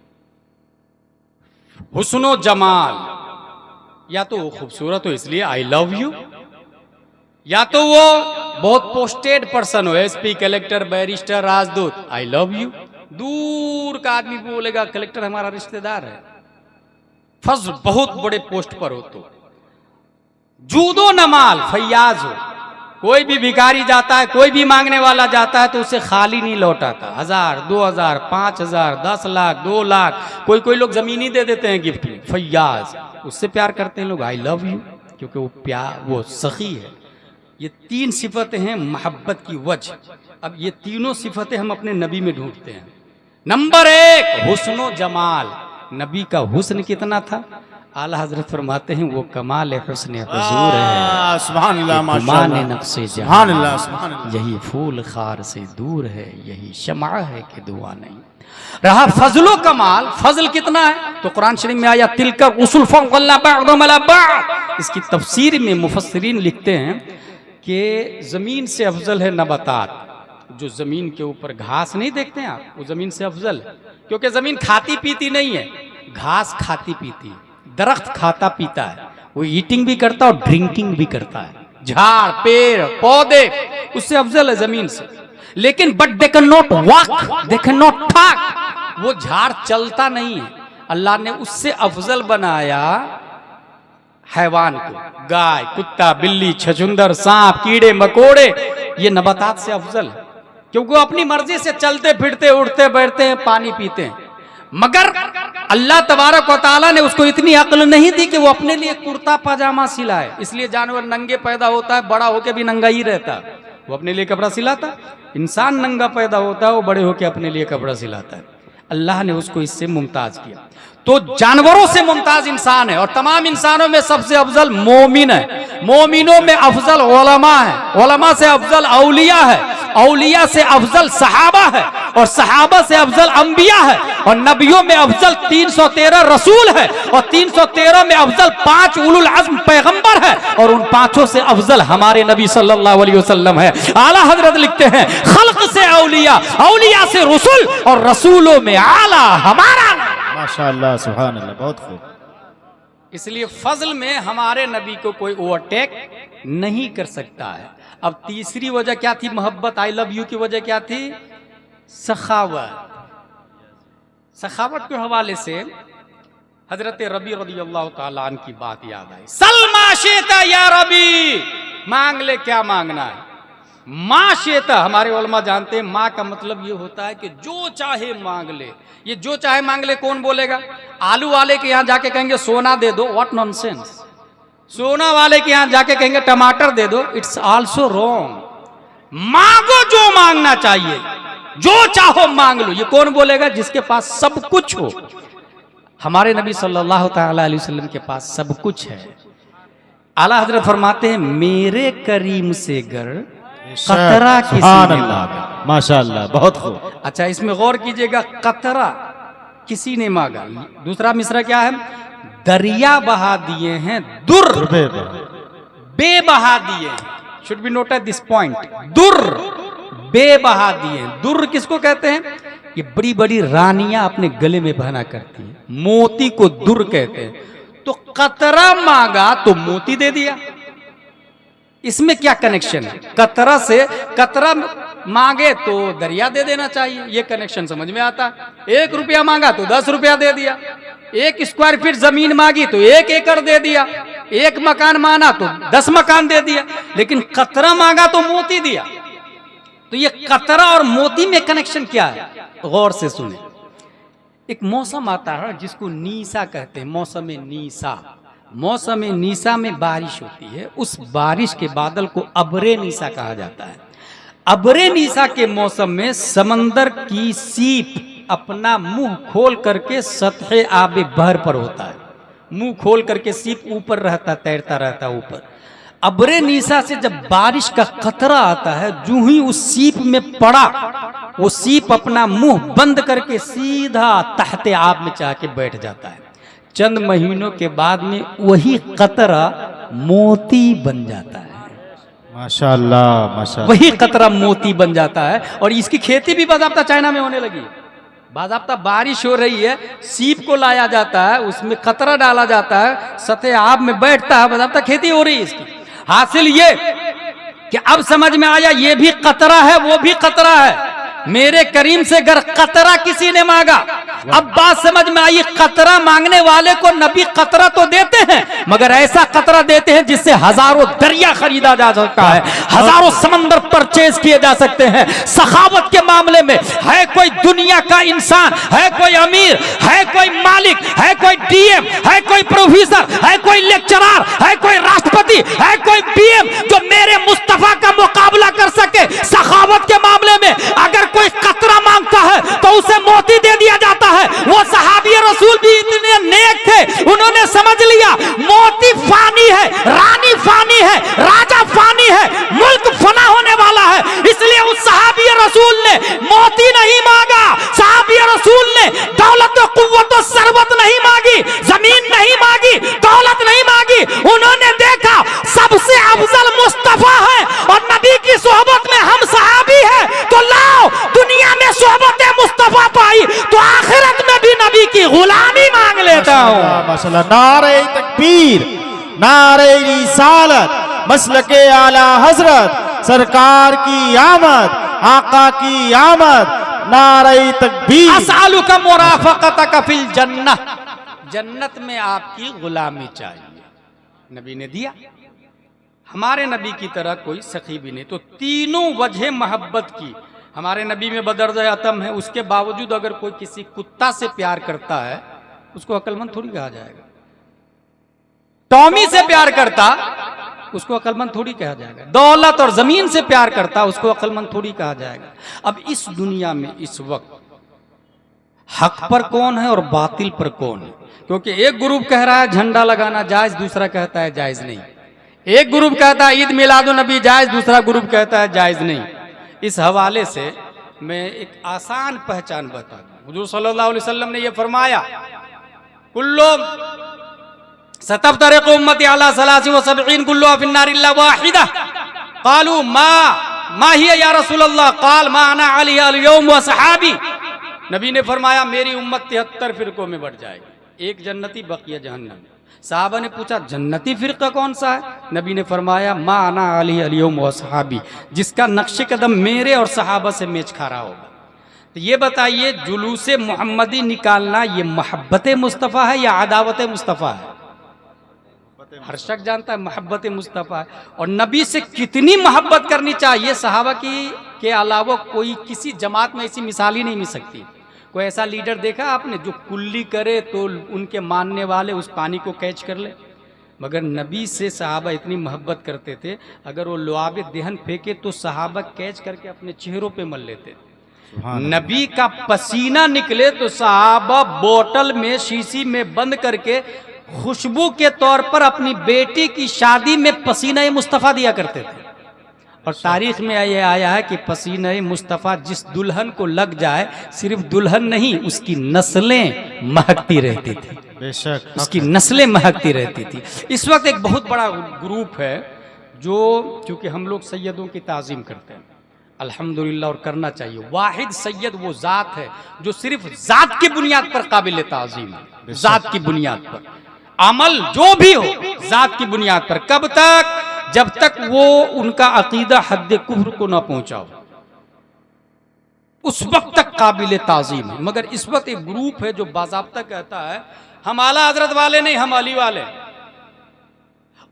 हुस्नो जमाल, या तो वो खूबसूरत हो इसलिए आई लव यू, या तो वो बहुत पोस्टेड पर्सन हो, एसपी, कलेक्टर, बैरिस्टर, राजदूत, आई लव यू। दूर का आदमी बोलेगा कलेक्टर हमारा रिश्तेदार है। फर्ज बहुत बड़े पोस्ट पर हो तो जूदो नमाल, फैयाज हो, कोई भी भिखारी जाता है, कोई भी मांगने वाला जाता है तो उसे खाली नहीं लौटाता। 1000, 2000, 5000, 10 लाख, 2 लाख, कोई लोग जमीन ही दे देते हैं गिफ्ट में। फैयाज, उससे प्यार करते हैं लोग, आई लव यू, क्योंकि वो प्यार, वो सखी है। ये 3 सिफतें हैं मोहब्बत की वजह। अब ये तीनों सिफतें हम अपने नबी में ढूंढते हैं। नंबर 1 हुस्नो जमाल। नबी का हुस्न कितना था? आला हजरत फरमाते हैं वो कमाल हुस्न हुजूर है, सुभान अल्लाह, मान नक्शे सुभान अल्लाह, सुभान अल्लाह। यही फूल खार से दूर है, यही शमा है कि दुआ नहीं। रहा फजलो कमाल, फजल कितना है तो कुरान शरीफ में आया तिलका उसूल फज़्लना बअदुहुम अला बअद। इसकी तफसीर में मुफस्सिरीन लिखते हैं कि जमीन से अफजल है नबातात। जो जमीन के ऊपर घास नहीं देखते हैं आप, वो जमीन से अफजल है, क्योंकि जमीन खाती पीती नहीं है, घास खाती पीती है। दरख्त खाता पीता है, वो ईटिंग भी करता है और ड्रिंकिंग भी करता है। झाड़, पेड़, पौधे उससे अफजल है जमीन से। लेकिन but they can not walk, they can not talk. वो झाड़ चलता नहीं है। अल्लाह ने उससे अफजल बनाया हैवान को, गाय, कुत्ता, बिल्ली, छछुंदर, सांप, कीड़े मकोड़े, ये नबातात से अफजल है, क्योंकि वो अपनी मर्जी से चलते फिरते, उठते बैठते हैं, पानी पीते हैं। मगर अल्लाह तबारक व तआला ने उसको इतनी अक्ल नहीं दी कि वो अपने लिए कुर्ता पजामा सिलाए। इसलिए जानवर नंगे पैदा होता है, बड़ा होके भी नंगा ही रहता है, वो अपने लिए कपड़ा सिलाता। इंसान नंगा पैदा होता है, वो बड़े होके अपने लिए कपड़ा सिलाता है। अल्लाह ने उसको इससे मुमताज किया। तो जानवरों से मुमताज इंसान है, और तमाम इंसानों में सबसे अफजल मोमिन है। मोमिनों में अफजल उलमा है, उलमा से अफजल औलिया है, औलिया से अफजल सहाबा है, और सहाबा से अफजल अंबिया है, और नबियों में अफजल 313 रसूल है, और 313 में अफजल 5 उलुल अज़्म पैगंबर है, और उन 5 से अफजल हमारे नबी सल्लल्लाहु अलैहि वसल्लम है। आला हजरत लिखते हैं खल्क से औलिया, औलिया से रसूल, और रसूलों में आला हमारा। माशाअल्लाह, सुभान अल्लाह, बहुत खूब। इसलिए फजल में हमारे नबी को कोई ओवरटेक नहीं कर सकता है। अब तीसरी वजह क्या थी मोहब्बत, आई लव यू की वजह क्या थी? सखावत। सखावत के हवाले से हजरत रबी रज़ियल्लाहु ताला अन्हु की बात याद आई। सलमा शेता या रबी, मांग ले क्या मांगना है। माँ शेता, हमारे उलमा जानते हैं माँ का मतलब ये होता है कि जो चाहे मांग ले। ये जो चाहे मांग ले कौन बोलेगा? आलू वाले के यहाँ जाके कहेंगे सोना दे दो, व्हाट नॉनसेंस। सोना वाले के यहाँ जाके कहेंगे टमाटर दे दो, इट्स आल्सो रॉन्ग। मांगो जो मांगना चाहिए, जो चाहो मांग लो। ये कौन बोलेगा? जिसके पास सब कुछ हो। हमारे नबी सल्लल्लाहु तआला अलैहि वसल्लम के पास सब कुछ है। आला हजरत फरमाते हैं मेरे करीम से गर कतरा किसी ने मांगा। माशाअल्लाह, बहुत खूब। अच्छा, इसमें गौर कीजिएगा, कतरा किसी ने मांगा। दूसरा मिसरा क्या है? दरिया बहा दिए हैं दुर, बे बहा दिए। Should be noted this point, दुर बे बहा दिए। दुर किसको कहते हैं? ये बड़ी बड़ी रानियां अपने गले में पहना करती हैं, मोती को दुर कहते हैं। तो कतरा मांगा तो मोती दे दिया। इसमें क्या कनेक्शन है? कतरा से कतरा मांगे तो दरिया दे देना चाहिए, ये कनेक्शन समझ में आता है। 1 रुपया मांगा तो 10 रुपया दे दिया, 1 स्क्वायर फीट जमीन मांगी तो 1 एकड़ दे दिया, 1 मकान मांगा तो 10 मकान दे दिया, लेकिन कतरा मांगा तो मोती दिया। तो ये कतरा और मोती में कनेक्शन क्या है? गौर से सुने। एक मौसम आता है जिसको नीसा कहते हैं, मौसम नीसा। मौसम नीसा में बारिश होती है, उस बारिश के बादल को अबरे नीसा कहा जाता है। अबरे नीसा के मौसम में समंदर की सीप अपना मुंह खोल करके सतह आबे बहर पर होता है, मुंह खोल करके सीप ऊपर रहता, तैरता रहता ऊपर। अबरे नीसा से जब बारिश का कतरा आता है, जो ही उस सीप में पड़ा, वो सीप अपना मुंह बंद करके सीधा तहते आब में जाके बैठ जाता है। चंद महीनों के बाद में वही कतरा मोती बन जाता है। माशाअल्लाह माशाअल्लाह। वही कतरा मोती बन जाता है। और इसकी खेती भी बाज़ाब्ता चाइना में होने लगी है। बाज़ाब्ता बारिश हो रही है, सीप को लाया जाता है, उसमें कतरा डाला जाता है, सतह आब में बैठता है, बाज़ाब्ता खेती हो रही है इसकी। हासिल ये कि अब समझ में आया ये भी कतरा है, वो भी कतरा है। मेरे करीम से अगर कतरा किसी ने मांगा, अब बात समझ में आई, कतरा मांगने वाले को नबी कतरा तो देते हैं, मगर ऐसा कतरा देते हैं जिससे हजारों दरिया खरीदा जा सकता है, हजारों समंदर परचेज किए जा सकते हैं। सखावत के मामले में है कोई दुनिया का इंसान, है कोई अमीर, है कोई मालिक, है कोई डीएम, है कोई प्रोफेसर, है कोई लेक्चरर, है कोई राष्ट्रपति, है कोई पीएम जो मेरे मुस्तफा का मुकाबला कर सके सखावत के मामले में? अगर कोई कतरा मांगता है तो उसे मोती दे दिया जाता है। वो सहाबी रसूल भी इतने नेक थे, उन्होंने समझ लिया मोती फानी है, रानी फानी है, राजा फानी है, मुल्क फना होने वाला है। इसलिए उस सहाबी रसूल ने मोती नहीं मांगा, सहाबी रसूल ने दौलत और कुव्वत और सरवत नहीं मांगी, जमीन नहीं मांगी, दौलत नहीं मांगी। उन्होंने देखा सबसे अफजल मुस्तफा है और नबी की सोहबत में हम सहाबी है, तो लाओ दुनिया में सोहबत मुस्तफा पाई तो आखिरत में भी नबी की गुलामी मांग लेता हूँ। माशाअल्लाह। नारे तकबीर, नारे रिसालत, मसलके आला हजरत, सरकार की आमद, आका की आमद, नारे तकबीर। असअलुका मुराफक़तका फिल जन्नह, जन्नत में आपकी गुलामी चाहिए। नबी ने दिया। हमारे नबी की तरह कोई सखी भी नहीं। तो तीनों वजह मोहब्बत की हमारे नबी में बदर्ज अतम है। उसके बावजूद अगर कोई किसी कुत्ता से प्यार करता है उसको अक्लमंद थोड़ी कहा जाएगा। टॉमी से प्यार करता उसको अक्लमंद थोड़ी कहा जाएगा। दौलत और जमीन से प्यार करता उसको अक्लमंद थोड़ी कहा जाएगा। अब इस दुनिया में इस वक्त हक पर कौन है और बातिल पर कौन है? क्योंकि एक ग्रुप कह रहा है झंडा लगाना जायज, दूसरा कहता है जायज नहीं। एक ग्रुप कहता है ईद मिलादुन्नबी जायज, दूसरा ग्रुप कहता है जायज नहीं। इस हवाले से मैं एक आसान पहचान बता दूं। हुजूर सल्लल्लाहु अलैहि वसल्लम ने यह फरमाया, कुल्लु सतफ्तरिकु उम्मती अला 73 कुल्लुहा फिन्नार इल्ला वाहिदा। क़ालू मा हिया या रसूलल्लाह? क़ाल मा अना अलैहि अल-यौम व सहाबी। नबी ने फरमाया मेरी उम्मत 73 फिरकों में बढ़ जाएगी, एक जन्नती बकिया जहन्नम। साहबा ने पूछा जन्नती फिरका कौन सा है? नबी ने फरमाया मा अना अलैहि अल-यौम व सहाबी, जिसका नक्शे कदम मेरे और सहाबा से मेच खा रहा होगा। तो ये बताइए जुलूसे मोहम्मदी निकालना ये मोहब्बत मुस्तफ़ा है या अदावत मुस्तफ़ा है? हर शख्स जानता है मोहब्बत मुस्तफ़ा है। और नबी से कितनी मोहब्बत करनी चाहिए, सहाबा की के अलावा कोई किसी जमात में ऐसी मिसाल ही नहीं मिल सकती। कोई ऐसा लीडर देखा आपने जो कुल्ली करे तो उनके मानने वाले उस पानी को कैच कर ले? मगर नबी से सहाबा इतनी मोहब्बत करते थे, अगर वो लुआब दहन फेंके तो सहाबा कैच करके अपने चेहरों पे मल लेते थे। नबी का पसीना निकले तो सहाबा बोतल में शीशी में बंद करके खुशबू के तौर पर अपनी बेटी की शादी में पसीना मुस्तफ़ा दिया करते थे। और तारीख में ये आया है कि पसीना मुस्तफ़ा जिस दुल्हन को लग जाए, सिर्फ दुल्हन नहीं उसकी नस्लें महकती रहती थी। बेशक उसकी नस्लें महकती रहती थी। इस वक्त एक बहुत बड़ा ग्रुप है जो, क्योंकि हम लोग सैयदों की ताज़ीम करते हैं अल्हम्दुलिल्लाह, और करना चाहिए। वाहिद सैयद वो ज़ात है जो सिर्फ ज़ात की बुनियाद पर काबिल ताज़ीम है। ज़ात की बुनियाद पर अमल जो भी हो ज़ात की बुनियाद पर। कब तक? जब तक वो उनका अकीदा हद कुफ्र को ना पहुंचाओ, उस वक्त तक काबिल ताज़ीम है। मगर इस वक्त एक ग्रुप है जो बाज़ाब्ता कहता है हम आला हजरत वाले नहीं, हम अली वाले।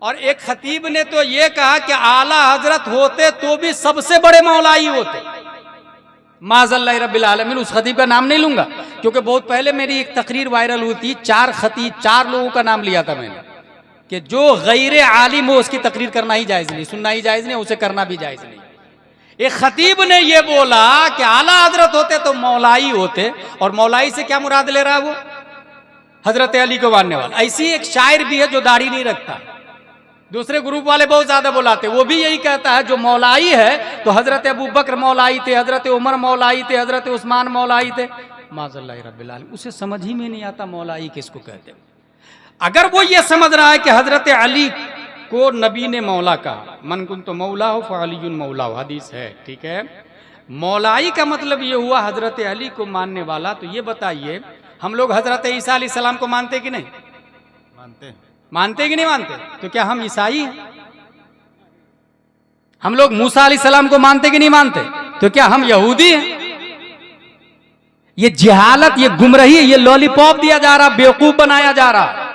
और एक खतीब ने तो ये कहा कि आला हजरत होते तो भी सबसे बड़े मौलाई होते। माज़ल्लाह रब्बिल आलमीन, उस खतीब का नाम नहीं लूंगा क्योंकि बहुत पहले मेरी एक तकरीर वायरल हुई थी, 4 खतीब 4 लोगों का नाम लिया था मैंने कि जो गैर आलिम हो उसकी तकरीर करना ही जायज़ नहीं, सुनना ही जायज़ नहीं, उसे करना भी जायज़ नहीं। एक खतीब ने यह बोला कि आला हजरत होते तो मौलाई होते, और मौलाई से क्या मुराद ले रहा है वो? हजरत अली को मानने वाला। ऐसी एक शायर भी है जो दाढ़ी नहीं रखता, दूसरे ग्रुप वाले बहुत ज्यादा बुलाते, वो भी यही कहता है जो मौलाई है तो हजरत अबू बकर मौलाई थे, हजरत उमर मौलाई थे, हजरत उस्मान मौलाई थे। माज़ल्लाह रब्बिल आलमीन, उसे समझ ही में नहीं आता मौलाई किसको कहते हैं। अगर वो ये समझ रहा है कि हजरत अली को नबी ने मौला कहा, मन कुन तो मौला हो फ़अलियुन मौला हो, हदीस है, ठीक है। मौलाई का मतलब ये हुआ हजरत अली को मानने वाला। तो ये बताइए हम लोग हजरत ईसा अलैहिस्सलाम को मानते कि नहीं? मानते कि नहीं मानते? तो क्या हम ईसाई हैं? हम लोग मूसा अलैहिस्सलाम को मानते कि नहीं मानते? तो क्या हम यहूदी हैं? ये जहालत, ये गुमराही, ये लॉलीपॉप दिया जा रहा, बेवकूफ बनाया जा रहा।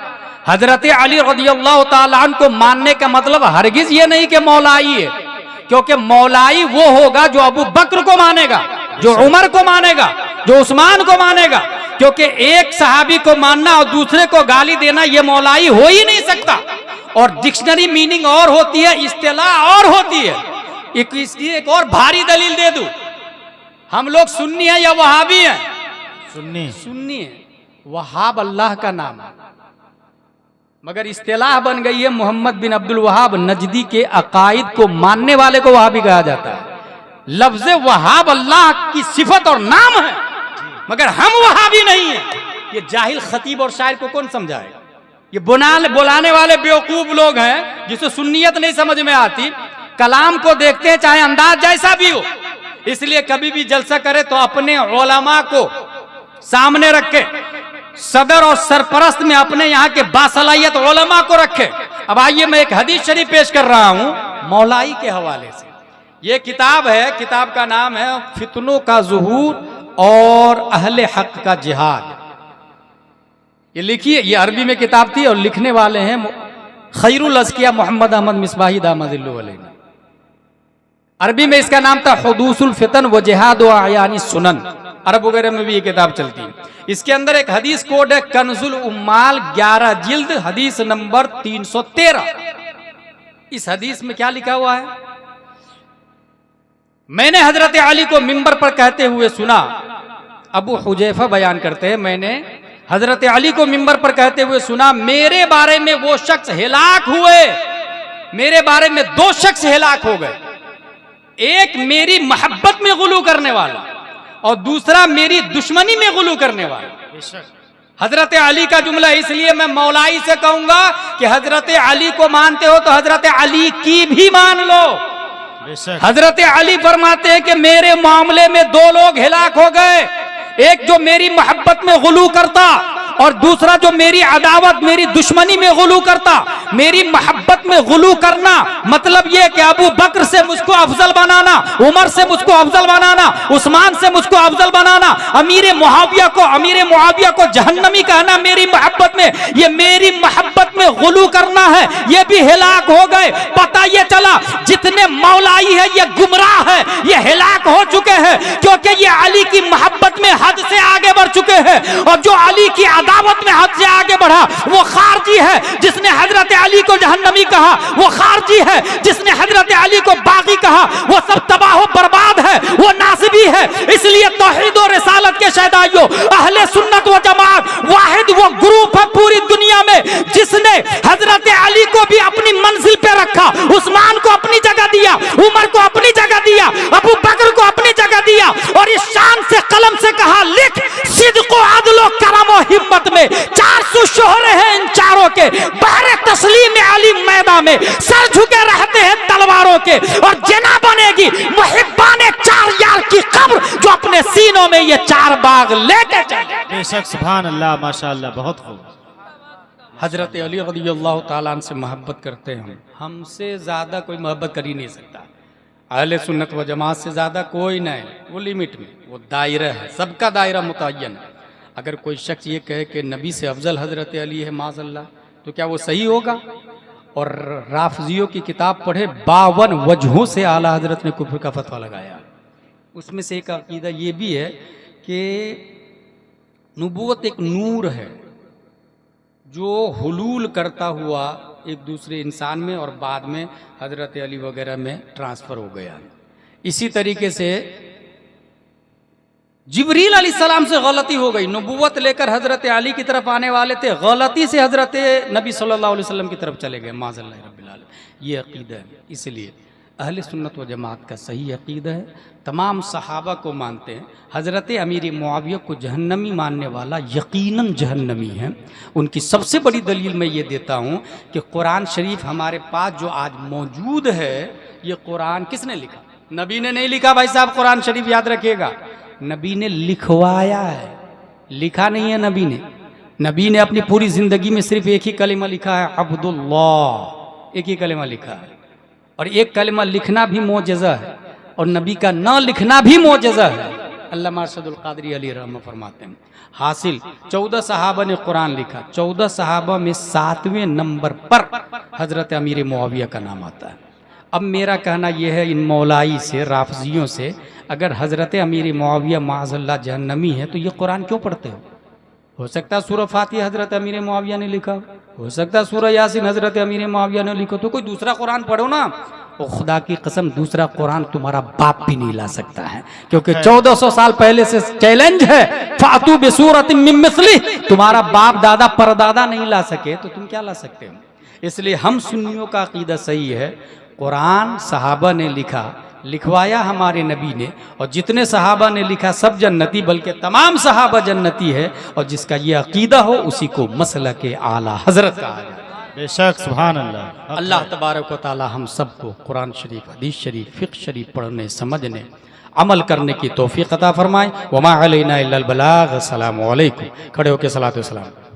हजरत अली रज़ियल्लाहु ताला अन्हु को मानने का मतलब हरगिज ये नहीं कि मौलाई है, क्योंकि मौलाई वो होगा जो अबू बकर को मानेगा, जो उमर को मानेगा, जो उस्मान को मानेगा। क्योंकि एक सहाबी को मानना और दूसरे को गाली देना ये मौलाई हो ही नहीं सकता। और डिक्शनरी मीनिंग और होती है, इस्तिलाह और होती है। इसकी एक और भारी दलील दे दूं, हम लोग सुन्नी हैं या वहाबी हैं? सुन्नी है। वहाब अल्लाह का नाम है, मगर इस्तिलाह बन गई है मोहम्मद बिन अब्दुल वहाब नजदी के अकायद को मानने वाले को वहाबी कहा जाता है। लफ्ज वहाब अल्लाह की सिफत और नाम है, मगर हम वहाबी नहीं है। ये जाहिल खतीब और शायर को कौन समझाएगा? ये बुलाने वाले बेवकूफ लोग हैं जिसे सुन्नियत नहीं समझ में आती। कलाम को देखते हैं चाहे अंदाज जैसा भी हो, इसलिए कभी भी जलसा करे तो अपने उलमा को सामने रखे, सदर और सरपरस्त में अपने यहाँ के बासलाहियत उलमा को रखे। अब आइए मैं एक हदीस शरीफ पेश कर रहा हूँ मौलाई के हवाले से। ये किताब है, किताब का नाम है फितनों का ज़ुहूर और अहले हक का जिहाद। ये लिखिए, ये अरबी में किताब थी और लिखने वाले हैं खैरुल अज़किया मोहम्मद अहमद मिसबाही दामदिल्लु अलैहि। अरबी में इसका नाम था हुदूसुल फितन व जिहाद व अयानी सुनन। अरब वगैरह में भी ये किताब चलती है। इसके अंदर एक हदीस कोड है कंजुल उम्माल 11 जिल्द हदीस नंबर 313। इस हदीस में क्या लिखा हुआ है? मैंने हजरत अली को मिंबर पर कहते हुए सुना। अबू हुजैफा बयान करते हैं, मैंने हजरत अली को मिंबर पर कहते हुए सुना, मेरे बारे में वो शख्स हिलाक हुए, मेरे बारे में 2 शख्स हिलाक हो गए। एक मेरी मोहब्बत में गुलू करने वाला और दूसरा मेरी दुश्मनी में गुलू करने वाला। हजरत अली का जुमला, इसलिए मैं मौलाई से कहूंगा कि हजरत अली को मानते हो तो हजरत अली की भी मान लो। हजरत अली फरमाते हैं कि मेरे मामले में 2 लोग हिलाक हो गए, एक जो मेरी मोहब्बत में गुलू करता और दूसरा जो मेरी अदावत, मेरी दुश्मनी में गुलू करता। मेरी मोहब्बत में गुलू करना मतलब यह कि अबू बकर से मुझको अफजल बनाना, उमर से मुझको अफजल बनाना, उस्मान से मुझको अफजल बनाना, अमीर मुआविया को जहन्नमी कहना मेरी मोहब्बत में, ये मेरी मोहब्बत में गुलू करना है, ये भी हिलाक हो गए। पता ये चला जितने मौलाई है ये गुमराह है, ये हिलाक हो चुके हैं, क्योंकि ये अली की मोहब्बत में हद से आगे बढ़ चुके हैं। और जो अली की दावत में हद से आगे बढ़ा वो खारजी है। जिसने हजरत अली को जहन्नमी कहा वो खारजी है। जिसने हजरत अली को बागी कहा वो सब तबाह बर्बाद है, वो नासिबी है। इसलिए तौहीद और रिसालत के शहदाइयों, अहले सुन्नत व जमात वाहिद वो ग्रुप है पूरी दुनिया में जिसने हजरत अली को भी अपनी मंजिल पे रखा, उस्मान को अपनी जगह दिया, उमर को अपनी जगह दिया, अबू बकर को अपनी जगह दिया और इस शान से कलम से कहा, लिख सिद्क़ व अदल व करम व हिम्मत में 400 शोहरे हैं इन चारों के, बहरे तस्लीम अली मैदान में सर झुके रहते हैं तलवारों के। और जना बनेगी मुहिब्बाने 4 यार की कब्र जो अपने सीनों में ये 4 बाग लेके चले। बेशक, सुभान अल्लाह, माशाअल्लाह, बहुत खूब, हज़रत अली रज़ियल्लाहु ताला अन्हु से मोहब्बत करते हैं हमसे ज़्यादा कोई मोहब्बत कर ही नहीं सकता। अहले सुन्नत व जमात से ज़्यादा कोई नहीं, वो लिमिट में, वो दायरा है, सबका दायरा मुतय्यन है। अगर कोई शख्स ये कहे कि नबी से अफजल हज़रत अली है माज़अल्लाह, तो क्या वो सही होगा? और राफजियों की किताब पढ़े, 52 वजहों से आला हज़रत ने कुफ्र का फतवा लगाया। उसमें से एक अकीदा ये भी है कि नबूवत एक नूर है जो हुलूल करता हुआ एक दूसरे इंसान में और बाद में हज़रत अली वगैरह में ट्रांसफ़र हो गया। इसी तरीके से जिब्रील अलैहिस्सलाम से गलती हो गई, नबूवत लेकर हज़रत अली की तरफ आने वाले थे, गलती से हज़रत नबी सल्लल्लाहु अलैहि वसल्लम की तरफ चले गए माज़अल्लाह रब्बिल आलमीन। ये अकीदा है। इसलिए अहले सुन्नत व जमात का सही अकीदा है, तमाम सहाबा को मानते हैं। हज़रत अमीर मुआविया को जहन्नमी मानने वाला यकीनन जहन्नमी है। उनकी सबसे बड़ी दलील मैं ये देता हूँ कि कुरान शरीफ हमारे पास जो आज मौजूद है, ये कुरान किसने लिखा? नबी ने नहीं लिखा भाई साहब, कुरान शरीफ याद रखिएगा, नबी ने लिखवाया है, लिखा नहीं है नबी ने। नबी ने अपनी पूरी ज़िंदगी में सिर्फ एक ही कलिमा लिखा है, अब्दुल्लाह, एक ही कलिमा लिखा है। और एक कलिमा लिखना भी मोजज़ा है और नबी का न लिखना भी मोजज़ा है। अल्लामा अरशदुल क़ादरी अलैहि रहमह फरमाते हैं, हासिल 14 सहाबा ने कुरान लिखा, 14 सहाबा में 7वें नंबर पर हज़रत अमीर मुआविया का नाम आता है। अब मेरा कहना यह है, इन मौलाई से, राफजियों से, अगर हज़रत अमीर मुआविया माज़अल्लाह जहन्नमी है तो ये कुरान क्यों पढ़ते हो सकता है सूरह फातिहा हज़रत अमीर मुआविया ने लिखा, हो सकता है सूरह यासीन हज़रत अमीर मुआविया ने लिखा, तो कोई दूसरा कुरान पढ़ो ना। और खुदा की कसम दूसरा कुरान तुम्हारा बाप भी नहीं ला सकता है, क्योंकि 1400 साल पहले से चैलेंज है, फातू बिसूरतिन मिन मिस्लिही, तुम्हारा बाप दादा परदादा नहीं ला सके तो तुम क्या ला सकते हो। इसलिए हम सुन्नियों का अकीदा सही है, कुरान सहाबा ने लिखा, लिखवाया हमारे नबी ने, और जितने सहाबा ने लिखा सब जन्नती, बल्कि तमाम सहाबा जन्नती है, और जिसका ये अकीदा हो उसी को मसलक आला हज़रत कहा जाए। बेशक, सुभान अल्लाह। अल्लाह तबारक व तआला हम सबको कुरान शरीफ, हदीस शरीफ, फ़िक़्ह शरीफ पढ़ने, समझने, अमल करने की तौफ़ीक़ अता फरमाए। वमा अलैना इल्लल बलाग। अस्सलामु अलैकुम। खड़े होकर सलातो सलाम।